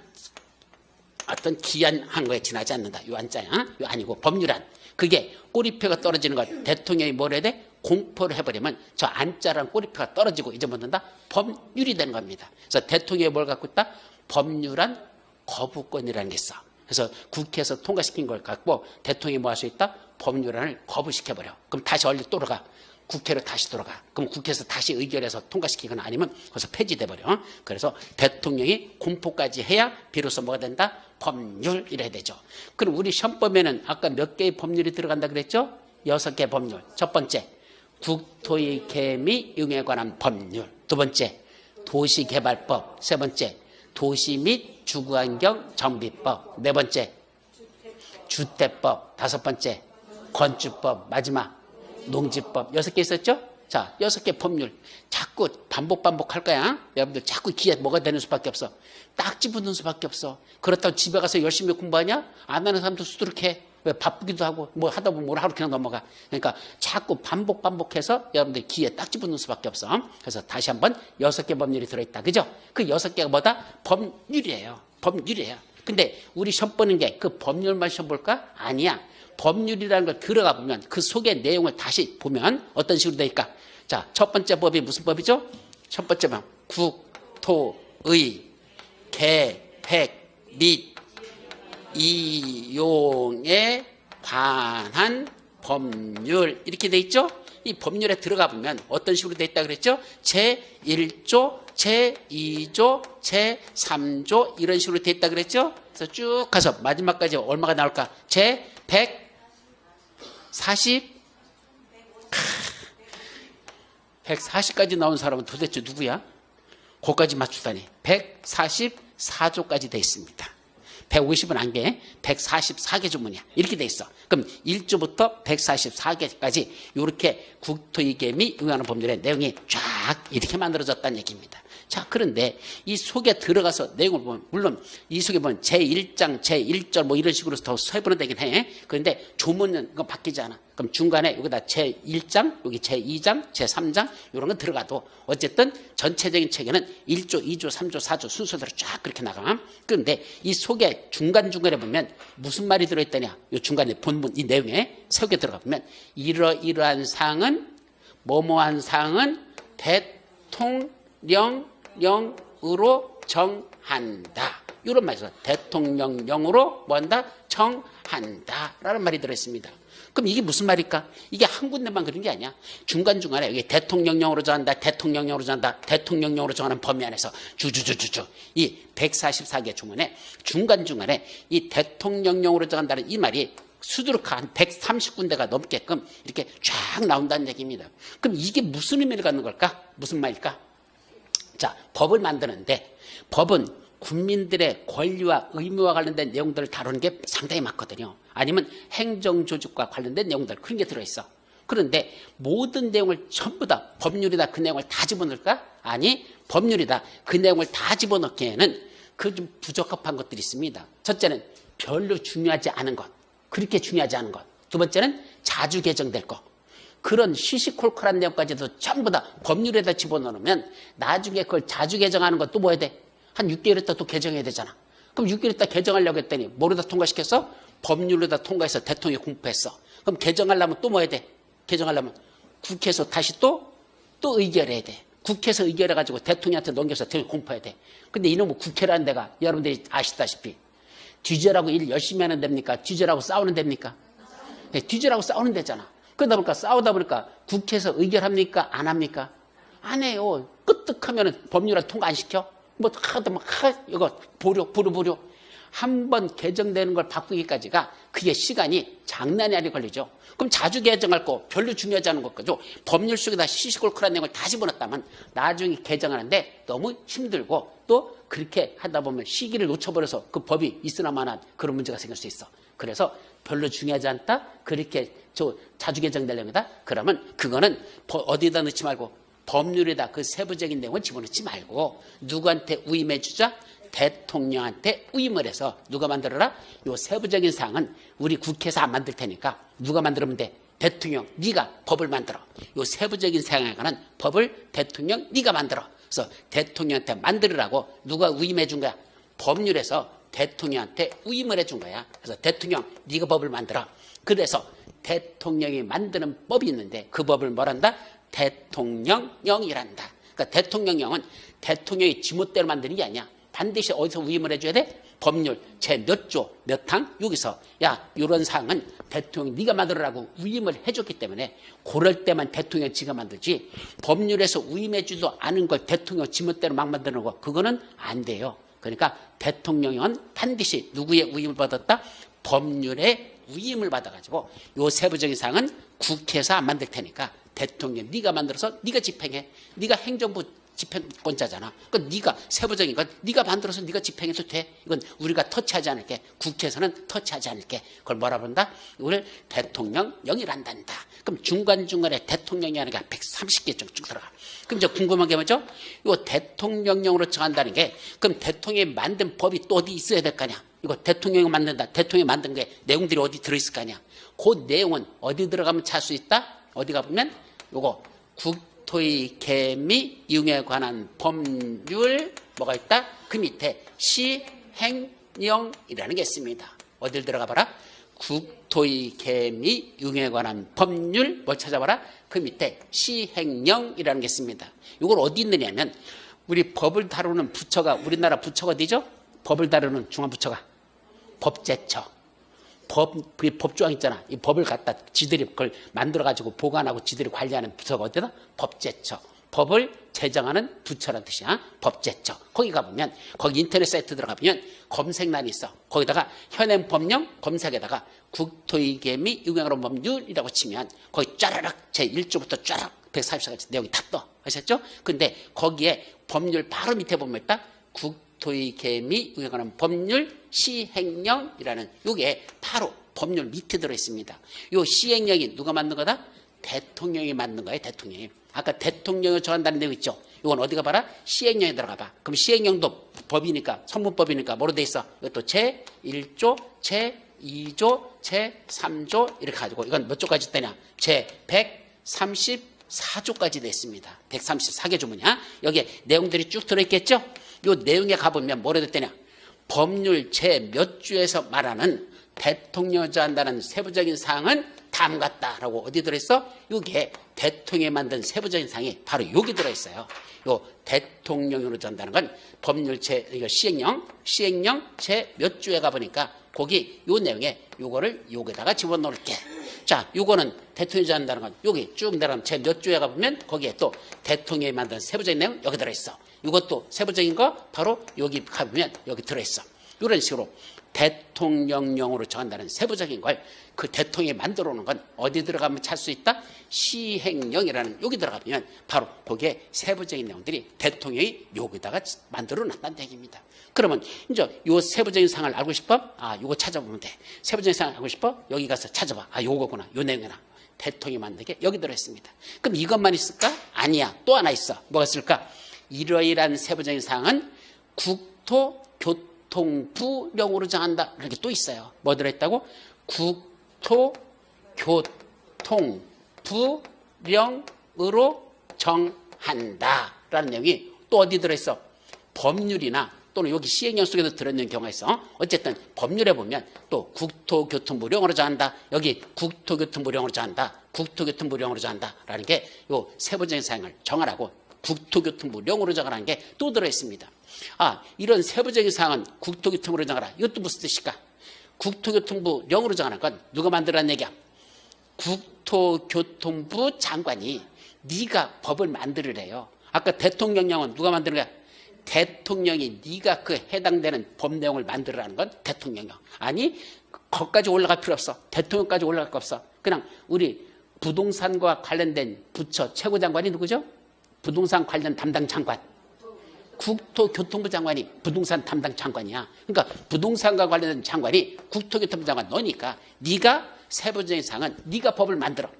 어떤 기한한 거에 지나지 않는다. 요 안자야. 요 아니고 법률안. 그게 꼬리표가 떨어지는 걸 대통령이 뭘 해야 돼? 공포를 해버리면 저 안자랑 꼬리표가 떨어지고 이제 뭐든다? 법률이 되는 겁니다. 그래서 대통령이 뭘 갖고 있다? 법률안 거부권이라는 게 있어. 그래서 국회에서 통과시킨 걸 갖고 대통령이 뭐 할 수 있다? 법률안을 거부시켜버려. 그럼 다시 얼리 돌아가. 국회로 다시 돌아가. 그럼 국회에서 다시 의결해서 통과시키거나 아니면 거기서 폐지돼버려. 그래서 대통령이 공포까지 해야 비로소 뭐가 된다? 법률 이래야 되죠. 그럼 우리 시험범에는 아까 몇 개의 법률이 들어간다 그랬죠? 6개 법률. 첫 번째, 국토의 개미 이용에 관한 법률. 두 번째, 도시개발법. 세 번째, 도시 및 주거환경 정비법. 네 번째, 주택법. 다섯 번째, 건축법. 마지막, 농지법. 6개 있었죠? 자, 6개 법률. 자꾸 반복할 거야. 여러분들 자꾸 귀에 뭐가 되는 수밖에 없어. 딱지 붙는 수밖에 없어. 그렇다고 집에 가서 열심히 공부하냐? 안 하는 사람도 수두룩해. 왜 바쁘기도 하고 뭐 하다 보면 뭘 하루 그냥 넘어가. 그러니까 자꾸 반복해서 여러분들 귀에 딱지 붙는 수밖에 없어. 그래서 다시 한번 6개 법률이 들어있다. 그죠? 그 6개가 뭐다? 법률이에요. 법률이에요. 근데 우리 시험 보는 게 그 법률만 시험 볼까? 아니야. 법률이라는 걸 들어가 보면 그 속의 내용을 다시 보면 어떤 식으로 되니까. 자, 첫 번째 법이 무슨 법이죠? 첫 번째 법. 국토의 계획 및 이용에 관한 법률 이렇게 돼 있죠? 이 법률에 들어가 보면 어떤 식으로 돼 있다 그랬죠? 제1조, 제2조, 제3조 이런 식으로 돼 있다 그랬죠? 그래서 쭉 가서 마지막까지 얼마가 나올까? 제140 140까지 나온 사람은 도대체 누구야? 거기까지 맞추다니. 144조까지 돼 있습니다. 150은 안 돼. 144개 조문이야. 이렇게 돼 있어. 그럼 1조부터 144개까지 이렇게 국토의 개미 응하는 법률의 내용이 쫙 이렇게 만들어졌다는 얘기입니다. 자, 그런데 이 속에 들어가서 내용을 보면 물론 이 속에 보면 제1장, 제1절 뭐 이런 식으로 더 세분화되긴 해. 그런데 조문은 그거 바뀌지 않아. 그럼 중간에 여기다 제1장, 여기 제2장, 제3장 이런 건 들어가도 어쨌든 전체적인 체계는 1조, 2조, 3조, 4조 순서대로 쫙 그렇게 나가. 그런데 이 속에 중간중간에 보면 무슨 말이 들어있다냐. 이 중간에 본문 이 내용에 속에 들어가 보면 이러이러한 사항은 뭐뭐한 사항은 대통령령으로 정한다. 이런 말이죠. 대통령령으로 뭐한다? 정한다. 라는 말이 들어있습니다. 그럼 이게 무슨 말일까? 이게 한 군데만 그런 게 아니야. 중간중간에 여기 대통령령으로 정한다, 대통령령으로 정한다, 대통령령으로 정하는 범위 안에서 주주주주주 이 144개 조문에 중간중간에 이 대통령령으로 정한다는 이 말이 수두룩 한 130군데가 넘게끔 이렇게 쫙 나온다는 얘기입니다. 그럼 이게 무슨 의미를 갖는 걸까? 무슨 말일까? 자, 법을 만드는데 법은 국민들의 권리와 의무와 관련된 내용들을 다루는 게 상당히 많거든요. 아니면 행정조직과 관련된 내용들 그런 게 들어있어. 그런데 모든 내용을 전부 다 법률이다 그 내용을 다 집어넣을까? 아니, 법률이다 그 내용을 다 집어넣기에는 그 좀 부적합한 것들이 있습니다. 첫째는 별로 중요하지 않은 것, 그렇게 중요하지 않은 것. 두 번째는 자주 개정될 것. 그런 시시콜콜한 내용까지도 전부 다 법률에다 집어넣으면 나중에 그걸 자주 개정하는 것도 뭐 해야 돼? 한 6개월 있다 또 개정해야 되잖아. 그럼 6개월 있다 개정하려고 했더니 뭐로다 통과시켰어? 법률로다 통과해서 대통령이 공포했어. 그럼 개정하려면 또 뭐 해야 돼? 개정하려면 국회에서 다시 또 의결해야 돼. 국회에서 의결해가지고 대통령한테 넘겨서 대통령이 공포해야 돼. 근데 이놈의 국회라는 데가 여러분들이 아시다시피 뒤져라고 일 열심히 하는 데입니까? 뒤져라고 싸우는 데입니까? 네, 뒤져라고 싸우는 데잖아. 그러다 보니까 싸우다 보니까 국회에서 의결합니까? 안 합니까? 안 해요. 끄떡하면 법률을 통과 안 시켜? 뭐 하다 이거 보려. 한 번 개정되는 걸 바꾸기까지가 그게 시간이 장난이 아니게 걸리죠. 그럼 자주 개정할 거 별로 중요하지 않은 것까지 법률 속에다 시시콜콜한 내용을 다 집어넣었다면 나중에 개정하는데 너무 힘들고 또 그렇게 하다 보면 시기를 놓쳐버려서 그 법이 있으나마나 그런 문제가 생길 수 있어. 그래서 별로 중요하지 않다. 그렇게 자주 개정되려면 그러면 그거는 어디다 넣지 말고 법률에다 그 세부적인 내용을 집어넣지 말고 누구한테 위임해 주자? 대통령한테 위임을 해서 누가 만들어라? 요 세부적인 사항은 우리 국회에서 안 만들 테니까 누가 만들면 돼? 대통령 네가 법을 만들어. 요 세부적인 사항에 관한 법을 대통령 네가 만들어. 그래서 대통령한테 만들으라고 누가 위임해 준 거야? 법률에서 대통령한테 위임을 해 준 거야. 그래서 대통령 네가 법을 만들어. 그래서 대통령이 만드는 법이 있는데 그 법을 뭐란다? 대통령령이란다. 그러니까 대통령령은 대통령이 지멋대로 만드는 게 아니야. 반드시 어디서 위임을 해줘야 돼? 법률 제 몇 조 몇 항 여기서 야 이런 사항은 대통령 네가 만들으라고 위임을 해줬기 때문에 그럴 때만 대통령 지가 만들지 법률에서 위임해주지도 않은 걸 대통령 지멋대로 막 만드는 거 그거는 안 돼요. 그러니까 대통령은 반드시 누구의 위임을 받았다? 법률의 위임을 받아가지고 요 세부적인 사항은 국회에서 안 만들 테니까 대통령 네가 만들어서 네가 집행해. 네가 행정부 집행권자잖아. 그러니까 네가 세부적인 건 네가 만들어서 네가 집행해도 돼. 이건 우리가 터치하지 않을게. 국회에서는 터치하지 않을게. 그걸 뭐라 부른다? 이걸 대통령령이란단다. 그럼 중간중간에 대통령이 하는 게 130개 쭉 들어가. 그럼 이제 궁금한 게 뭐죠? 이 대통령령으로 정한다는 게 그럼 대통령이 만든 법이 또 어디 있어야 될 거 아니야? 이거 대통령이 만든다. 대통령이 만든 게 내용들이 어디 들어있을 거 아니야? 그 내용은 어디 들어가면 찾을 수 있다? 어디 가보면 요거 국토의 개미 이용에 관한 법률 뭐가 있다? 그 밑에 시행령이라는 게 있습니다. 어딜 들어가 봐라? 국토의 개미 이용에 관한 법률 뭘 찾아봐라? 그 밑에 시행령이라는 게 있습니다. 이걸 어디 있느냐면 우리 법을 다루는 부처가 우리나라 부처가 어디죠? 법을 다루는 중앙부처가 법제처. 법조항 있잖아. 이 법을 갖다 지들이 그걸 만들어가지고 보관하고 지들이 관리하는 부처가 어디다? 법제처. 법을 제정하는 부처라는 뜻이야. 법제처. 거기 가보면 거기 인터넷 사이트 들어가보면 검색란이 있어. 거기다가 현행 법령 검색에다가 국토의 개미 유경으로 법률이라고 치면 거기 짜라락 제1조부터 짜락 144가지 내용이 다 떠. 아셨죠? 근데 거기에 법률 바로 밑에 보면 있다. 국토의 개미 유경하는 법률 시행령이라는 요게 바로 법률 밑에 들어있습니다. 요 시행령이 누가 만든 거다? 대통령이 만든 거예요. 대통령이. 아까 대통령을 정한다는 내용 있죠. 이건 어디가 봐라? 시행령에 들어가 봐. 그럼 시행령도 법이니까 선문법이니까 뭐로 돼 있어? 이것도 제1조, 제2조, 제3조 이렇게 가지고 이건 몇 조까지 되냐? 제134조까지 돼 있습니다. 134개 조문이야. 여기에 내용들이 쭉 들어있겠죠? 요 내용에 가보면 뭐라 됐더냐? 법률 제 몇 조에서 말하는 대통령을 정한다는 세부적인 사항은 다음 같다라고 어디 들어있어? 이게 대통령이 만든 세부적인 사항이 바로 여기 들어있어요. 요 대통령으로 정한다는 건 법률 시행령 제 몇 조에 가보니까 거기 요 내용에 요거를 여기다가 집어넣을게. 자, 요거는 대통령이 정한다는 건 여기 쭉 내려가면 제 몇 조에 가보면 거기에 또 대통령이 만든 세부적인 내용 여기 들어있어. 이것도 세부적인 거 바로 여기 가보면 여기 들어있어. 이런 식으로 대통령령으로 정한다는 세부적인 걸 그 대통령이 만들어 놓은 건 어디 들어가면 찾을 수 있다? 시행령이라는 여기 들어가면 바로 거기에 세부적인 내용들이 대통령이 여기다가 만들어 놨다는 얘기입니다. 그러면 이제 요 세부적인 사항을 알고 싶어? 아, 요거 찾아보면 돼. 세부적인 사항을 알고 싶어? 여기 가서 찾아봐. 아, 요거구나. 요 내용이나. 대통령이 만든 게 여기 들어있습니다. 그럼 이것만 있을까? 아니야. 또 하나 있어. 뭐가 있을까? 이러이러한 세부적인 사항은 국토교통부령으로 정한다. 이렇게 또 있어요. 뭐 들어있다고? 국토교통부령으로 정한다. 라는 내용이 또 어디 들어있어? 법률이나 또는 여기 시행령 속에도 들어있는 경우가 있어. 어쨌든 법률에 보면 또 국토교통부령으로 정한다. 여기 국토교통부령으로 정한다. 국토교통부령으로 정한다. 라는 게 요 세부적인 사항을 정하라고 국토교통부령으로 정하라는 게 또 들어있습니다. 아, 이런 세부적인 사항은 국토교통부령으로 정하라. 이것도 무슨 뜻일까? 국토교통부령으로 정하는 건 누가 만들어낸 얘기야? 국토교통부 장관이 네가 법을 만들으래요. 아까 대통령령은 누가 만드는 거야? 대통령이 네가 그 해당되는 법 내용을 만들어라는 건 대통령이요. 아니 거기까지 올라갈 필요 없어. 대통령까지 올라갈 거 없어. 그냥 우리 부동산과 관련된 부처 최고장관이 누구죠? 부동산 관련 담당 장관. 국토교통부 장관이 부동산 담당 장관이야. 그러니까 부동산과 관련된 장관이 국토교통부 장관 너니까 네가 세부적인 사항은 네가 법을 만들어.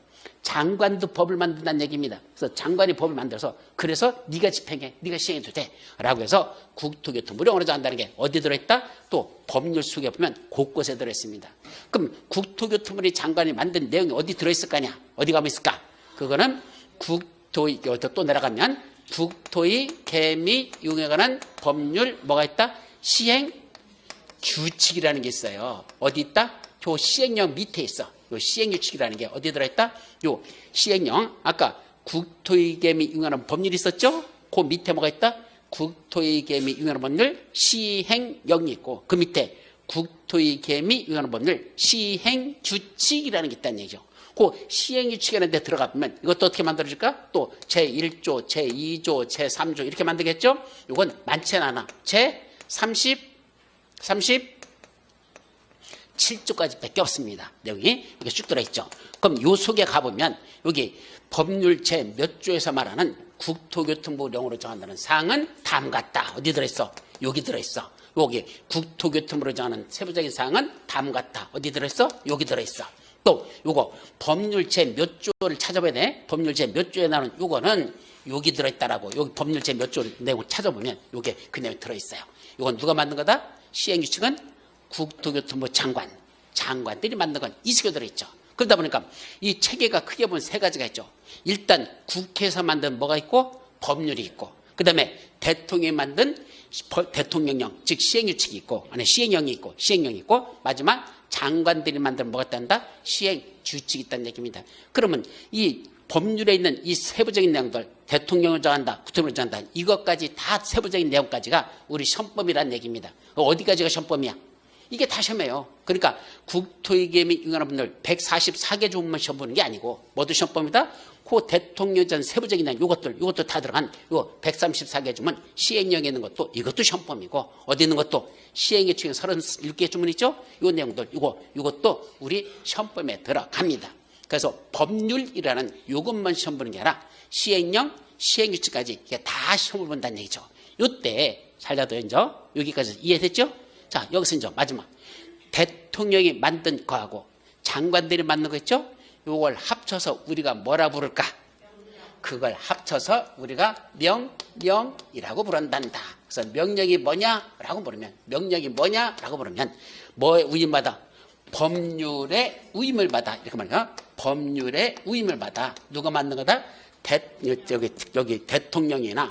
장관도 법을 만든다는 얘기입니다. 그래서 장관이 법을 만들어서 그래서 네가 집행해. 네가 시행해도 돼. 라고 해서 국토교통부령으로 정한다는 게 어디 들어있다? 또 법률 속에 보면 곳곳에 들어있습니다. 그럼 국토교통부 장관이 만든 내용이 어디 들어있을 거냐? 어디 가면 있을까? 그거는 국토의 또 내려가면 국토의 개미 이용에 관한 법률 뭐가 있다? 시행 규칙이라는 게 있어요. 어디 있다? 저 시행령 밑에 있어. 요 시행규칙이라는 게 어디에 들어있다? 요 시행령, 아까 국토의 개미 이용하는 법률이 있었죠? 그 밑에 뭐가 있다? 국토의 개미 이용하는 법률 시행령이 있고 그 밑에 국토의 개미 이용하는 법률 시행규칙이라는 게 있다는 얘기죠. 그 시행규칙이라는 데 들어가 보면 이것도 어떻게 만들어질까? 또 제1조, 제2조, 제3조 이렇게 만들겠죠? 이건 많지는 않아. 제30, 37조까지 밖에 없습니다. 내용이 이렇게 쭉 들어있죠. 그럼 요 속에 가보면 여기 법률 제 몇 조에서 말하는 국토교통부령으로 정한다는 사항은 다음 같다. 어디 들어있어? 여기 들어있어. 여기 국토교통부로 정하는 세부적인 사항은 다음 같다. 어디 들어있어? 여기 들어있어. 또 요거 법률 제 몇 조를 찾아봐야 돼. 법률 제 몇 조에 나오는 요거는 여기 들어있다라고. 여기 법률 제 몇 조 내용을 찾아보면 요게 그 내용이 들어있어요. 요건 누가 만든 거다? 시행규칙은 국토교통부 장관들이 만든 건 이 식으로 들어있죠. 그러다 보니까 이 체계가 크게 보면 세 가지가 있죠. 일단 국회에서 만든 뭐가 있고 법률이 있고 그 다음에 대통령이 만든 대통령령 즉 시행규칙이 있고 안에 시행령이 있고 마지막 장관들이 만든 뭐가 있단다? 시행규칙이 있다는 얘기입니다. 그러면 이 법률에 있는 이 세부적인 내용들 대통령을 정한다, 국토부를 정한다 이것까지 다 세부적인 내용까지가 우리 시험법이라는 얘기입니다. 어디까지가 시험법이야? 이게 다 시험이에요. 그러니까 국토의 개미 이용하는 분들 144개 조문만 시험 보는 게 아니고 모두 시험법이다. 그 대통령 전 세부적인 내용 이것도 다 들어간 요 134개 주문 시행령에 있는 것도 이것도 시험법이고 어디 있는 것도 시행의 중에 37개 주문 있죠. 요 내용들 이것도 우리 시험법에 들어갑니다. 그래서 법률이라는 요것만 시험 보는 게 아니라 시행령, 시행규칙까지 이게 다 시험을 본다는 얘기죠. 요때 살려도 이제 여기까지 이해됐죠? 자, 여기서 이제 마지막 대통령이 만든 거하고 장관들이 만든 거 있죠? 요걸 합쳐서 우리가 뭐라 부를까? 그걸 합쳐서 우리가 명령이라고 부른단다. 그래서 명령이 뭐냐라고 부르면 뭐에 의임받아? 법률에 의임을 받아. 이렇게 말해요. 법률에 의임을 받아. 누가 만든 거다? 여기 대통령이나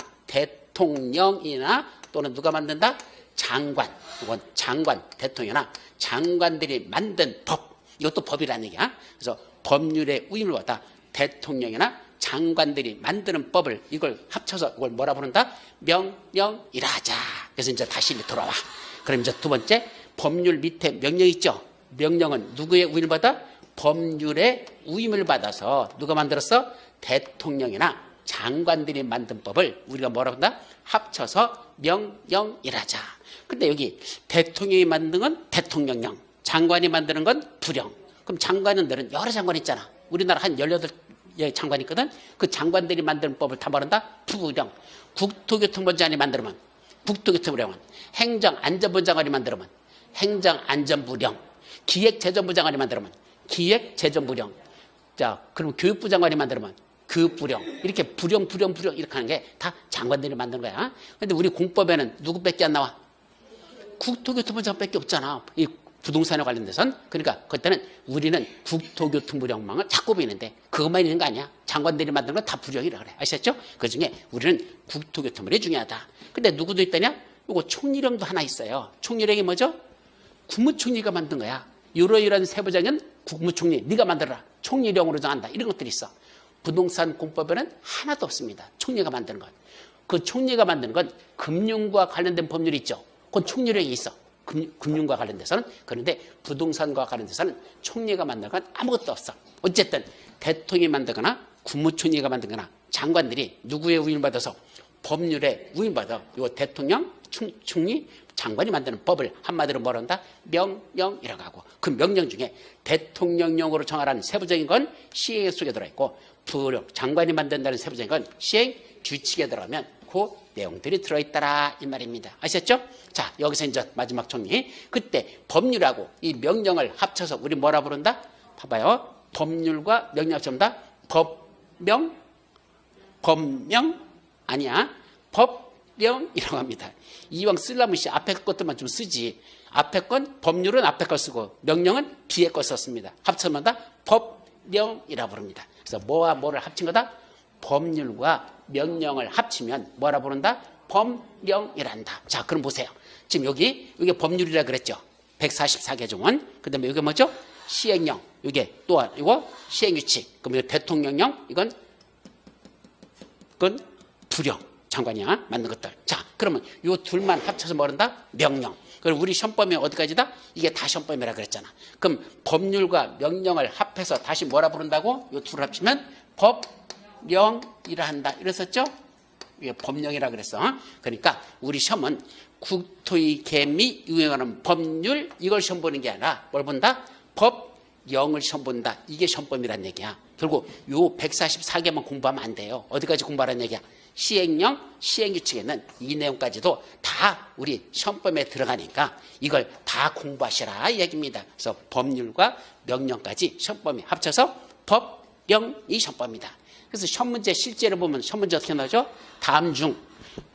또는 누가 만든다? 장관. 이건 장관, 대통령이나 장관들이 만든 법. 이것도 법이라는 얘기야. 그래서 법률에 의임을 받아 대통령이나 장관들이 만드는 법을 이걸 합쳐서 이걸 뭐라 부른다? 명령이라 하자. 그래서 이제 다시 돌아와. 그럼 이제 두 번째 법률 밑에 명령 있죠? 명령은 누구의 의임을 받아? 법률에 의임을 받아서 누가 만들었어? 대통령이나 장관들이 만든 법을 우리가 뭐라 한다? 합쳐서 명령이라자. 근데 여기 대통령이 만든 건 대통령령, 장관이 만드는 건 부령. 그럼 장관은 여러 장관 있잖아. 우리나라 한 18 장관이 있거든. 그 장관들이 만드는 법을 다 말한다? 부령. 국토교통부 장관이 만들면 국토교통부령, 행정안전부 장관이 만들면 행정안전부령, 기획재정부 장관이 만들면 기획재정부령. 자, 그럼 교육부 장관이 만들면 교육부령. 이렇게 부령 이렇게 하는 게 다 장관들이 만든 거야. 근데 우리 공법에는 누구밖에 안 나와? 국토교통부 장관밖에 없잖아. 이 부동산에 관련돼서는. 그러니까 그때는 우리는 국토교통부령망을 자꾸 보이는데 그것만 있는 거 아니야. 장관들이 만든 건 다 부령이라 그래. 아시겠죠? 그중에 우리는 국토교통부령이 중요하다. 근데 누구도 있다냐? 요거 총리령도 하나 있어요. 총리령이 뭐죠? 국무총리가 만든 거야. 이러이러한 세부적인 국무총리 네가 만들어라. 총리령으로 정한다. 이런 것들이 있어. 부동산 공법에는 하나도 없습니다. 총리가 만드는 것. 그 총리가 만드는 건 금융과 관련된 법률이 있죠. 그건 총리령이 있어. 금융과 관련돼서는. 그런데 부동산과 관련돼서는 총리가 만드는 건 아무것도 없어. 어쨌든 대통령이 만들거나 국무총리가 만들거나 장관들이 누구의 의임을 받아서 법률에 위임받아. 요 대통령, 총리, 장관이 만드는 법을 한마디로 뭐라 한다? 명령이라고 하고, 그 명령 중에 대통령령으로 정하라는 세부적인 건 시행 속에 들어있고, 장관이 만든다는 세부적인 건 시행 규칙에 들어가면 그 내용들이 들어있더라 이 말입니다. 아셨죠? 자, 여기서 이제 마지막 정리. 그때 법률하고 이 명령을 합쳐서 우리 뭐라 부른다? 봐봐요. 법률과 명령 합쳐다 법명 아니야. 법령이라고 합니다. 이왕 쓰려면 앞에 것들만 좀 쓰지. 앞에 건 법률은 앞에 걸 쓰고 명령은 뒤에 걸 썼습니다. 합쳐면 다 법령이라고 부릅니다. 그래서 뭐와 뭐를 합친 거다? 법률과 명령을 합치면 뭐라 부른다? 법령이란다. 자, 그럼 보세요. 지금 이게 법률이라 그랬죠. 144개 종원. 그 다음에 이게 뭐죠? 시행령. 이게 또한 이거 시행규칙. 그럼 이거 대통령령. 이건 부령. 장관이야. 맞는 것들. 자, 그러면 요 둘만 합쳐서 뭐란다? 명령. 그럼 우리 시험범위 어디까지다? 이게 다 시험범위라 그랬잖아. 그럼 법률과 명령을 합해서 다시 뭐라 부른다고? 요 둘을 합치면 법령이라 한다. 이랬었죠? 이게 법령이라 그랬어. 그러니까 우리 시험은 국토의 개미 유행하는 법률 이걸 시험 보는 게 아니라 뭘 본다? 법령을 시험 본다. 이게 시험범위란 얘기야. 결국 요 144개만 공부하면 안 돼요. 어디까지 공부하라는 얘기야? 시행령, 시행규칙에는 이 내용까지도 다 우리 시험범위에 들어가니까 이걸 다 공부하시라 이 얘기입니다. 그래서 법률과 명령까지 시험범위 합쳐서 법령이 시험범위다. 그래서 시험 문제 실제로 보면 시험 문제 어떻게 나오죠? 다음 중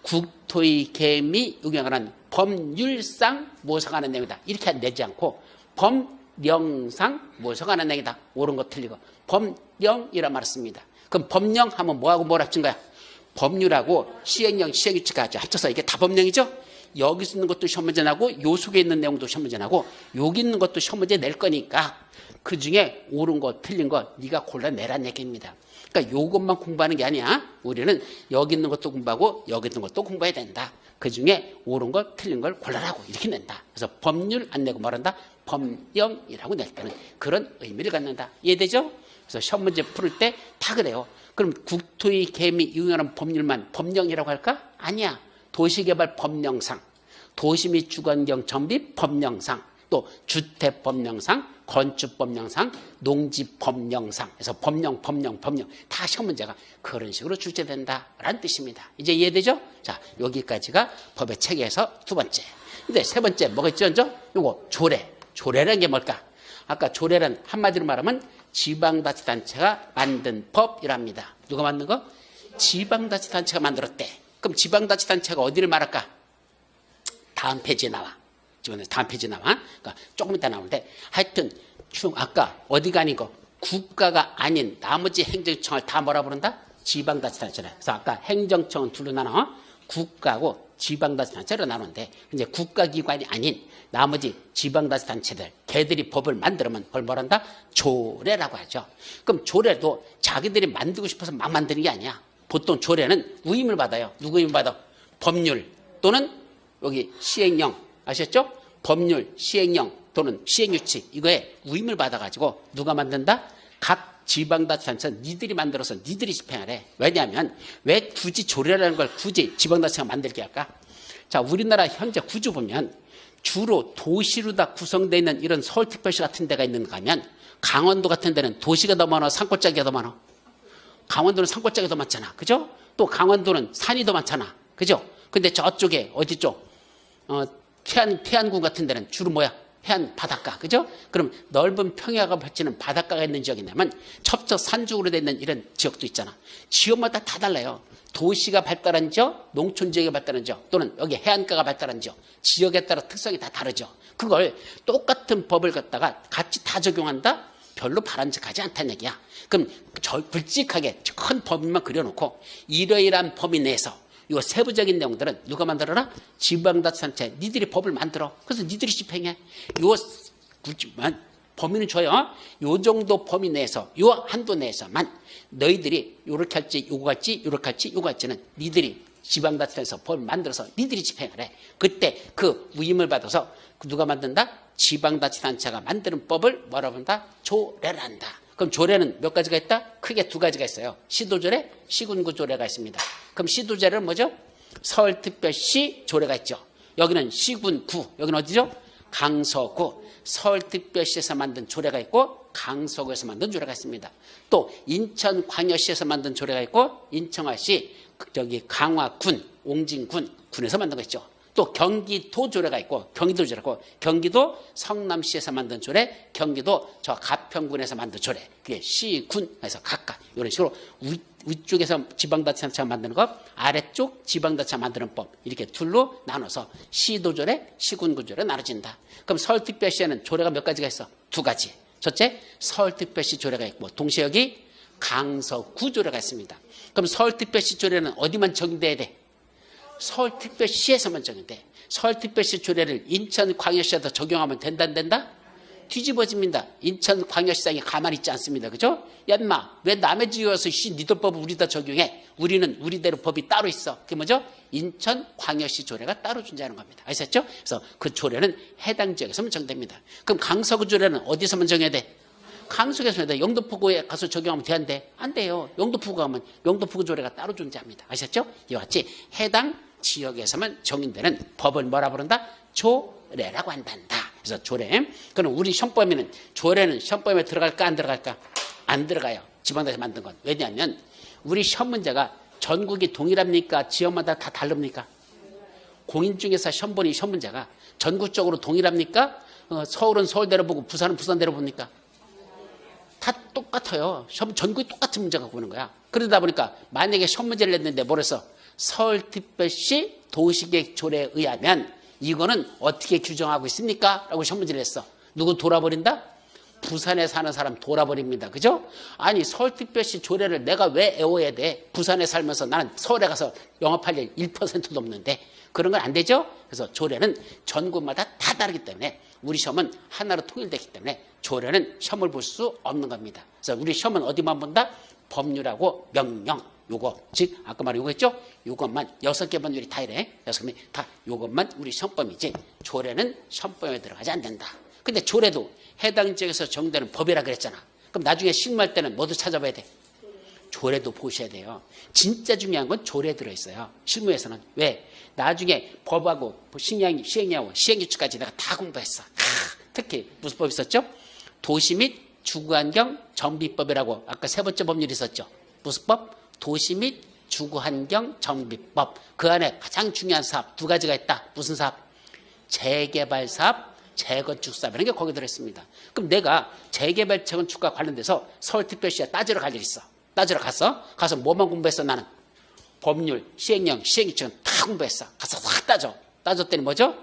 국토의 개미 유경하는 법률상 모성하는 내용이다. 이렇게 내지 않고 법령상 모성하는 내용이다. 옳은 거 틀리고 법령이란 말을 씁니다. 그럼 법령 하면 뭐하고 뭘 합친 거야? 법률하고 시행령, 시행규칙까지 합쳐서 이게 다 법령이죠? 여기 있는 것도 시험 문제 나고 요 속에 있는 내용도 시험 문제 나고 여기 있는 것도 시험 문제 낼 거니까 그 중에 옳은 거 틀린 거 네가 골라내란 얘기입니다. 그러니까 요것만 공부하는 게 아니야. 우리는 여기 있는 것도 공부하고 여기 있는 것도 공부해야 된다. 그 중에 옳은 거 틀린 걸 골라라고 이렇게 낸다. 그래서 법률 안 내고 말한다. 법령이라고 낼 때는 그런 의미를 갖는다. 이해되죠? 그래서 시험 문제 풀을 때 다 그래요. 그럼 국토의 개미 유용하는 법률만 법령이라고 할까? 아니야. 도시개발 법령상, 도시 및 주거환경 정비 법령상, 또 주택 법령상, 건축 법령상, 농지 법령상. 그래서 법령 다 시험 문제가 그런 식으로 출제된다라는 뜻입니다. 이제 이해되죠? 자, 여기까지가 법의 체계에서 두 번째. 근데 세 번째 뭐가 있죠? 요거 조례. 조례라는 게 뭘까? 아까 조례란 한마디로 말하면 지방자치단체가 만든 법이랍니다. 누가 만든 거? 지방자치단체가 만들었대. 그럼 지방자치단체가 어디를 말할까? 다음 페이지에 나와. 다음 페이지에 나와. 그러니까 조금 이따 나오는데 하여튼 아까 어디가 아니고 국가가 아닌 나머지 행정청을 다 뭐라 부른다? 지방자치단체라. 그래서 아까 행정청은 둘로 나눠 국가고 지방자치단체로 나누는데 이제 국가기관이 아닌 나머지 지방자치단체들 걔들이 법을 만들면 그걸 뭐란다? 조례라고 하죠. 그럼 조례도 자기들이 만들고 싶어서 막 만드는 게 아니야. 보통 조례는 위임을 받아요. 누구 위임 받아? 법률 또는 여기 시행령 아셨죠? 법률, 시행령 또는 시행규칙 이거에 위임을 받아가지고 누가 만든다? 각 지방자치단체는 니들이 만들어서 니들이 집행하래. 왜냐하면 왜 굳이 조례라는 걸 굳이 지방자치가 만들게 할까? 자, 우리나라 현재 구조 보면 주로 도시로 다 구성되어 있는 이런 서울특별시 같은 데가 있는가 하면 강원도 같은 데는 도시가 더 많아, 산골짜기가 더 많아. 강원도는 산골짜기가 더 많잖아. 그죠? 또 강원도는 산이 더 많잖아. 그죠? 근데 저쪽에 어디 쪽? 태안군 같은 데는 주로 뭐야? 해안 바닷가. 그죠? 그럼 넓은 평야가 펼치는 바닷가가 있는 지역이냐면 첩첩 산중으로 돼 있는 이런 지역도 있잖아. 지역마다 다 달라요. 도시가 발달한 지역, 농촌 지역이 발달한 지역, 또는 여기 해안가가 발달한 지역, 지역에 따라 특성이 다 다르죠. 그걸 똑같은 법을 갖다가 같이 다 적용한다? 별로 바람직하지 않다는 얘기야. 그럼 굵직하게 큰 범위만 그려놓고 이러이러한 범위 내에서 이 세부적인 내용들은 누가 만들어라? 지방자치단체 니들이 법을 만들어. 그래서 니들이 집행해. 요 범위는 줘요. 요 정도 범위 내에서 요 한도 내에서만 너희들이 요렇게 할지 요거 할지 요렇게 할지 요거 할지는 니들이 지방자치단체에서 법을 만들어서 니들이 집행을 해. 그때 그 위임을 받아서 누가 만든다? 지방자치단체가 만드는 법을 뭐라고 한다? 조례를 한다. 그럼 조례는 몇 가지가 있다? 크게 두 가지가 있어요. 시도조례, 시군구조례가 있습니다. 그럼 시도조례는 뭐죠? 서울특별시 조례가 있죠. 여기는 시군구, 여기는 어디죠? 강서구. 서울특별시에서 만든 조례가 있고 강서구에서 만든 조례가 있습니다. 또 인천광역시에서 만든 조례가 있고 인천화시, 저기 강화군, 옹진군, 군에서 만든 거 있죠. 또 경기도 조례가 있고 경기도 조례고 경기도 성남시에서 만든 조례, 경기도 저 가평군에서 만든 조례, 그게 시군에서 각각 이런 식으로 위쪽에서 지방자치단체가 만드는 것, 아래쪽 지방자치가 만드는 법, 이렇게 둘로 나눠서 시도조례, 시군구조례 나눠진다. 그럼 서울특별시에는 조례가 몇 가지가 있어? 두 가지. 첫째, 서울특별시 조례가 있고 동시에 여기 강서구 조례가 있습니다. 그럼 서울특별시 조례는 어디만 적용돼야 돼? 서울특별시에서만 적용돼. 서울특별시 조례를 인천광역시에다 적용하면 된다 안 된다? 뒤집어집니다. 인천광역시장이 가만히 있지 않습니다. 그죠? 야 인마 왜 남의 지에 와서 니들 법을 우리다 적용해? 우리는 우리대로 법이 따로 있어. 그게 뭐죠? 인천광역시 조례가 따로 존재하는 겁니다. 아셨죠? 그래서 그 조례는 해당 지역에서만 적용됩니다. 그럼 강서구 조례는 어디서만 적용해야 돼? 강서구에서 돼. 영등포구에 가서 적용하면 돼안돼? 안 돼요. 영등포구 가면 영등포구 조례가 따로 존재합니다. 아셨죠? 이와 같이 해당 지역에서만 적용되는 법을 뭐라 부른다? 조례라고 한단다. 그래서 조례. 그럼 우리 시험범위는 조례는 시험범위에 들어갈까 안 들어갈까? 안 들어가요. 지방자치 만든 건. 왜냐하면 우리 시험 문제가 전국이 동일합니까? 지역마다 다 다릅니까? 공인중개사 시험 보니 시험 문제가 전국적으로 동일합니까? 서울은 서울대로 보고 부산은 부산대로 봅니까? 다 똑같아요. 전국이 똑같은 문제가 보는 거야. 그러다 보니까 만약에 시험 문제를 냈는데 뭐랬어? 서울특별시 도시계획 조례에 의하면 이거는 어떻게 규정하고 있습니까? 라고 시험 문제를 했어. 누구 돌아버린다? 부산에 사는 사람 돌아버립니다. 그죠? 아니 서울특별시 조례를 내가 왜 애워야 돼? 부산에 살면서 나는 서울에 가서 영업할 일 1%도 없는데 그런 건 안 되죠? 그래서 조례는 전국마다 다 다르기 때문에 우리 시험은 하나로 통일되기 때문에 조례는 시험을 볼 수 없는 겁니다. 그래서 우리 시험은 어디만 본다? 법률하고 명령, 요거 즉 아까 말한 요거 있죠? 요것만 6개 법률이 다 이래. 6개 다 요것만 우리 시험범위지 조례는 시험범위에 들어가지 않는다. 근데 조례도 해당 지역에서 정되는 법이라 그랬잖아. 그럼 나중에 실무할 때는 뭐도 찾아봐야 돼? 조례도 보셔야 돼요. 진짜 중요한 건 조례에 들어있어요. 실무에서는. 왜? 나중에 법하고 시행령하고 시행규칙까지 내가 다 공부했어. 특히 무슨 법 있었죠? 도시 및 주거환경 정비법이라고 아까 세 번째 법률이 있었죠. 무슨 법? 도시 및 주거환경 정비법. 그 안에 가장 중요한 사업 두 가지가 있다. 무슨 사업? 재개발 사업, 재건축 사업 이런 게 거기 들어있습니다. 그럼 내가 재개발 재건축과 관련돼서 서울특별시에 따지러 갈 일이 있어. 따지러 가서 뭐만 공부했어 나는? 법률, 시행령, 시행규칙은 다 공부했어. 가서 다 따졌더니 뭐죠?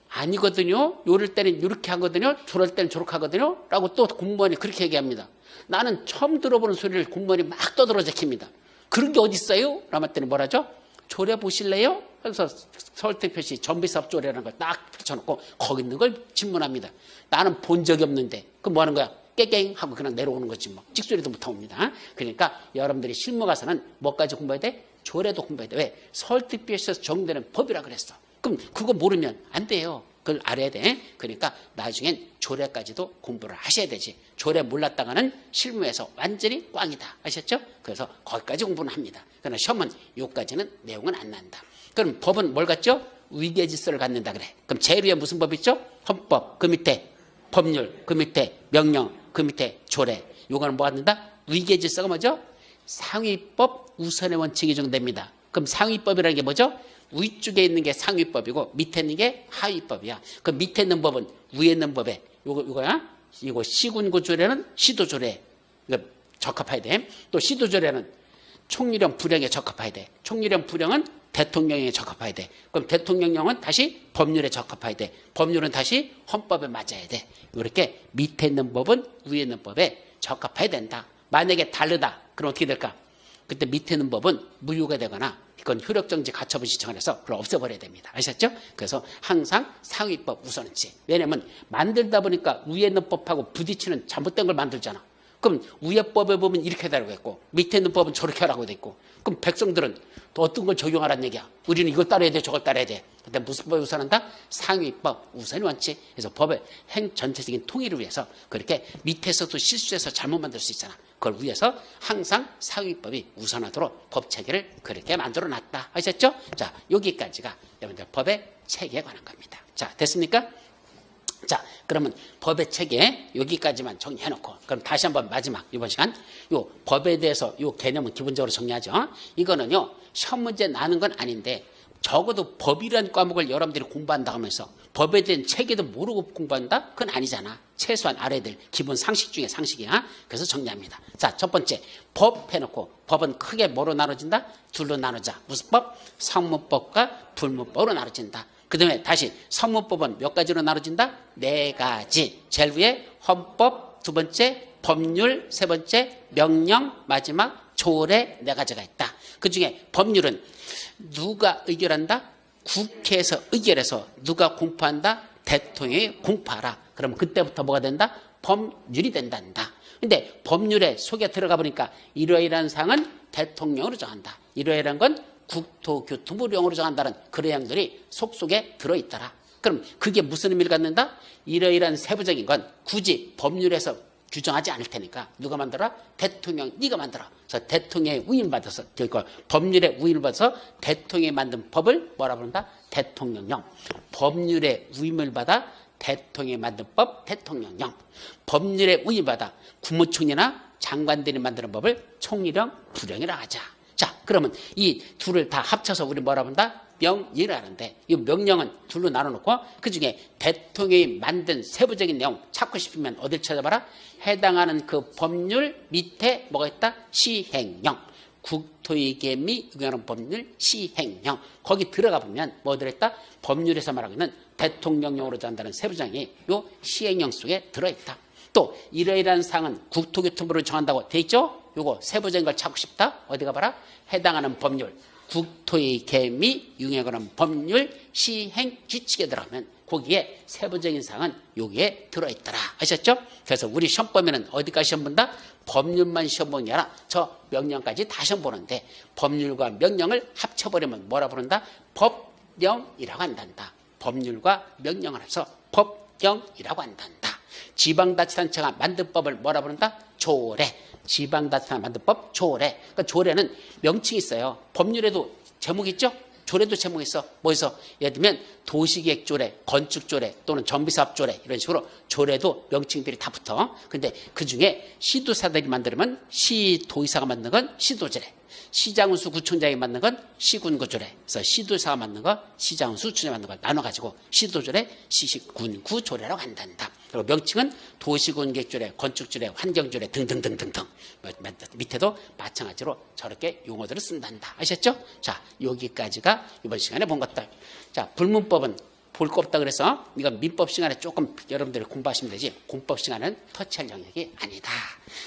아니거든요. 요럴 때는 이렇게 하거든요. 저럴 때는 저렇게 하거든요. 라고 또 공무원이 그렇게 얘기합니다. 나는 처음 들어보는 소리를 공무원이 막 떠들어 제킵니다. 그런 게 어디 있어요? 라고 했더니 뭐라죠? 조례 보실래요? 그래서 서울특별시 정비사업 조례라는 걸 딱 펼쳐놓고 거기 있는 걸 질문합니다. 나는 본 적이 없는데 그럼 뭐 하는 거야? 깨갱 하고 그냥 내려오는 거지 뭐. 찍소리도 못합니다. 그러니까 여러분들이 실무 가서는 뭐까지 공부해야 돼? 조례도 공부해야 돼. 왜? 서울특별시에서 정되는 법이라 그랬어. 그럼 그거 모르면 안 돼요. 그걸 알아야 돼. 그러니까 나중엔 조례까지도 공부를 하셔야 되지. 조례 몰랐다가는 실무에서 완전히 꽝이다. 아셨죠? 그래서 거기까지 공부는 합니다. 그러나 시험은 요까지는 내용은 안 난다. 그럼 법은 뭘 갖죠? 위계질서를 갖는다 그래. 그럼 제일 위에 무슨 법 있죠? 헌법, 그 밑에 법률, 그 밑에 명령, 그 밑에 조례. 요거는 뭐 갖는다? 위계질서가 뭐죠? 상위법 우선의 원칙이 적용됩니다. 그럼 상위법이라는 게 뭐죠? 위쪽에 있는 게 상위법이고 밑에 있는 게 하위법이야. 그 밑에 있는 법은 위에 있는 법에 요거야. 이거 시군구 조례는 시도조례 이거 적합해야 돼. 또 시도조례는 총리령 부령에 적합해야 돼. 총리령 부령은 대통령에 적합해야 돼. 그럼 대통령령은 다시 법률에 적합해야 돼. 법률은 다시 헌법에 맞아야 돼. 이렇게 밑에 있는 법은 위에 있는 법에 적합해야 된다. 만약에 다르다. 그럼 어떻게 될까? 그때 밑에 있는 법은 무효가 되거나 이건 효력정지 가처분 신청을 해서 그걸 없애버려야 됩니다. 아셨죠? 그래서 항상 상위법 우선지. 왜냐하면 만들다 보니까 위에 있는 법하고 부딪히는 잘못된 걸 만들잖아. 그럼 위에 법에 보면 이렇게 되라고 했고 밑에 있는 법은 저렇게 하라고 돼 있고 그럼 백성들은 또 어떤 걸 적용하라는 얘기야. 우리는 이걸 따라야 돼, 저걸 따라야 돼. 근데 무슨 법이 우선한다? 상위법, 우선이 원칙. 그래서 법의 행 전체적인 통일을 위해서 그렇게 밑에서도 실수해서 잘못 만들 수 있잖아. 그걸 위해서 항상 상위법이 우선하도록 법 체계를 그렇게 만들어 놨다. 아셨죠? 자, 여기까지가 여러분들 법의 체계에 관한 겁니다. 자, 됐습니까? 자, 그러면 법의 체계 여기까지만 정리해놓고 그럼 다시 한번 마지막 이번 시간 요 법에 대해서 요 개념은 기본적으로 정리하죠. 이거는요 시험 문제 나는 건 아닌데 적어도 법이라는 과목을 여러분들이 공부한다 하면서 법에 대한 체계도 모르고 공부한다? 그건 아니잖아. 최소한 알아야 될 기본 상식 중에 상식이야. 그래서 정리합니다. 자, 첫 번째 법 해놓고 법은 크게 뭐로 나눠진다? 둘로 나누자. 무슨 법? 성문법과 불문법으로 나눠진다. 그 다음에 다시 성문법은 몇 가지로 나눠진다? 4가지. 제일 위에 헌법, 두 번째 법률, 세 번째 명령, 마지막 조례 4가지가 있다. 그 중에 법률은 누가 의결한다? 국회에서 의결해서 누가 공포한다? 대통령이 공포하라. 그러면 그때부터 뭐가 된다? 법률이 된단다. 근데 법률에 속에 들어가 보니까 이러이러한 사항은 대통령으로 정한다. 이러이러한 건 국토교통부령으로 정한다는 그런 내용들이 속속에 들어있더라. 그럼 그게 무슨 의미를 갖는다? 이러이러한 세부적인 건 굳이 법률에서 규정하지 않을 테니까 누가 만들어? 대통령, 네가 만들어. 그래서 대통령의 위임받아서 그러니까 법률에 위임을 받아서 대통령이 만든 법을 뭐라 부른다? 대통령령. 법률에 위임을 받아 대통령이 만든 법, 대통령령. 법률에 위임받아 국무총리나 장관들이 만드는 법을 총리령, 부령이라 하자. 자, 그러면 이 둘을 다 합쳐서 우리 뭐라 본다? 명령이라는데 이 명령은 둘로 나눠놓고 그중에 대통령이 만든 세부적인 내용 찾고 싶으면 어딜 찾아봐라? 해당하는 그 법률 밑에 뭐가 있다? 시행령. 국토의 계미 의결하는 법률 시행령. 거기 들어가 보면 뭐 들어있다? 법률에서 말하고 있는 대통령령으로 정한다는 세부장이 요 시행령 속에 들어있다. 또 이러이러한 사항은 국토교통부로 정한다고 돼 있죠? 요거 세부적인 걸 찾고 싶다? 어디 가봐라? 해당하는 법률 국토의 계미 유행하는 법률 시행 규칙에 들어가면 거기에 세부적인 사항은 여기에 들어있더라. 아셨죠? 그래서 우리 시험 보면은 어디까지 시험 본다? 법률만 시험 보는 게 아니라 저 명령까지 다 시험 보는데 법률과 명령을 합쳐버리면 뭐라 부른다? 법령이라고 한단다. 법률과 명령을 해서 법령이라고 한단다. 지방자치단체가 만든 법을 뭐라 부른다? 조례. 지방자치단체가 만든 법, 조례. 그러니까 조례는 명칭이 있어요. 법률에도 제목이 있죠? 조례도 제목이 있어. 뭐 있어? 예를 들면 도시계획조례, 건축조례 또는 정비사업조례 이런 식으로 조례도 명칭들이 다 붙어. 근데 그중에 시도사들이 만들면 시도의사가 만든 건 시도조례. 시장훈수 구청장이 만든 건 시군구조례. 그래서 시도사가 만든 거 시장훈수 구청장이 만든 걸 나눠가지고 시도조례, 시군구조례라고 한단다. 그리고 명칭은 도시군계획조례, 건축조례, 환경조례 등등등등등. 밑에도 마찬가지로 저렇게 용어들을 쓴단다. 아셨죠? 자, 여기까지가 이번 시간에 본 것들. 자, 불문법은 볼 거 없다 그래서 이건 민법 시간에 조금 여러분들이 공부하시면 되지 공법 시간은 터치할 영역이 아니다.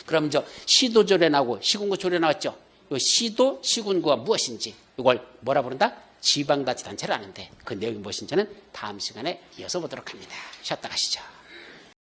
그럼 저 시도조례 나오고 시군구조례 나왔죠? 요 시도, 시군구가 무엇인지 이걸 뭐라 부른다? 지방자치단체를 아는데 그 내용이 무엇인지는 다음 시간에 이어서 보도록 합니다. 쉬었다 가시죠.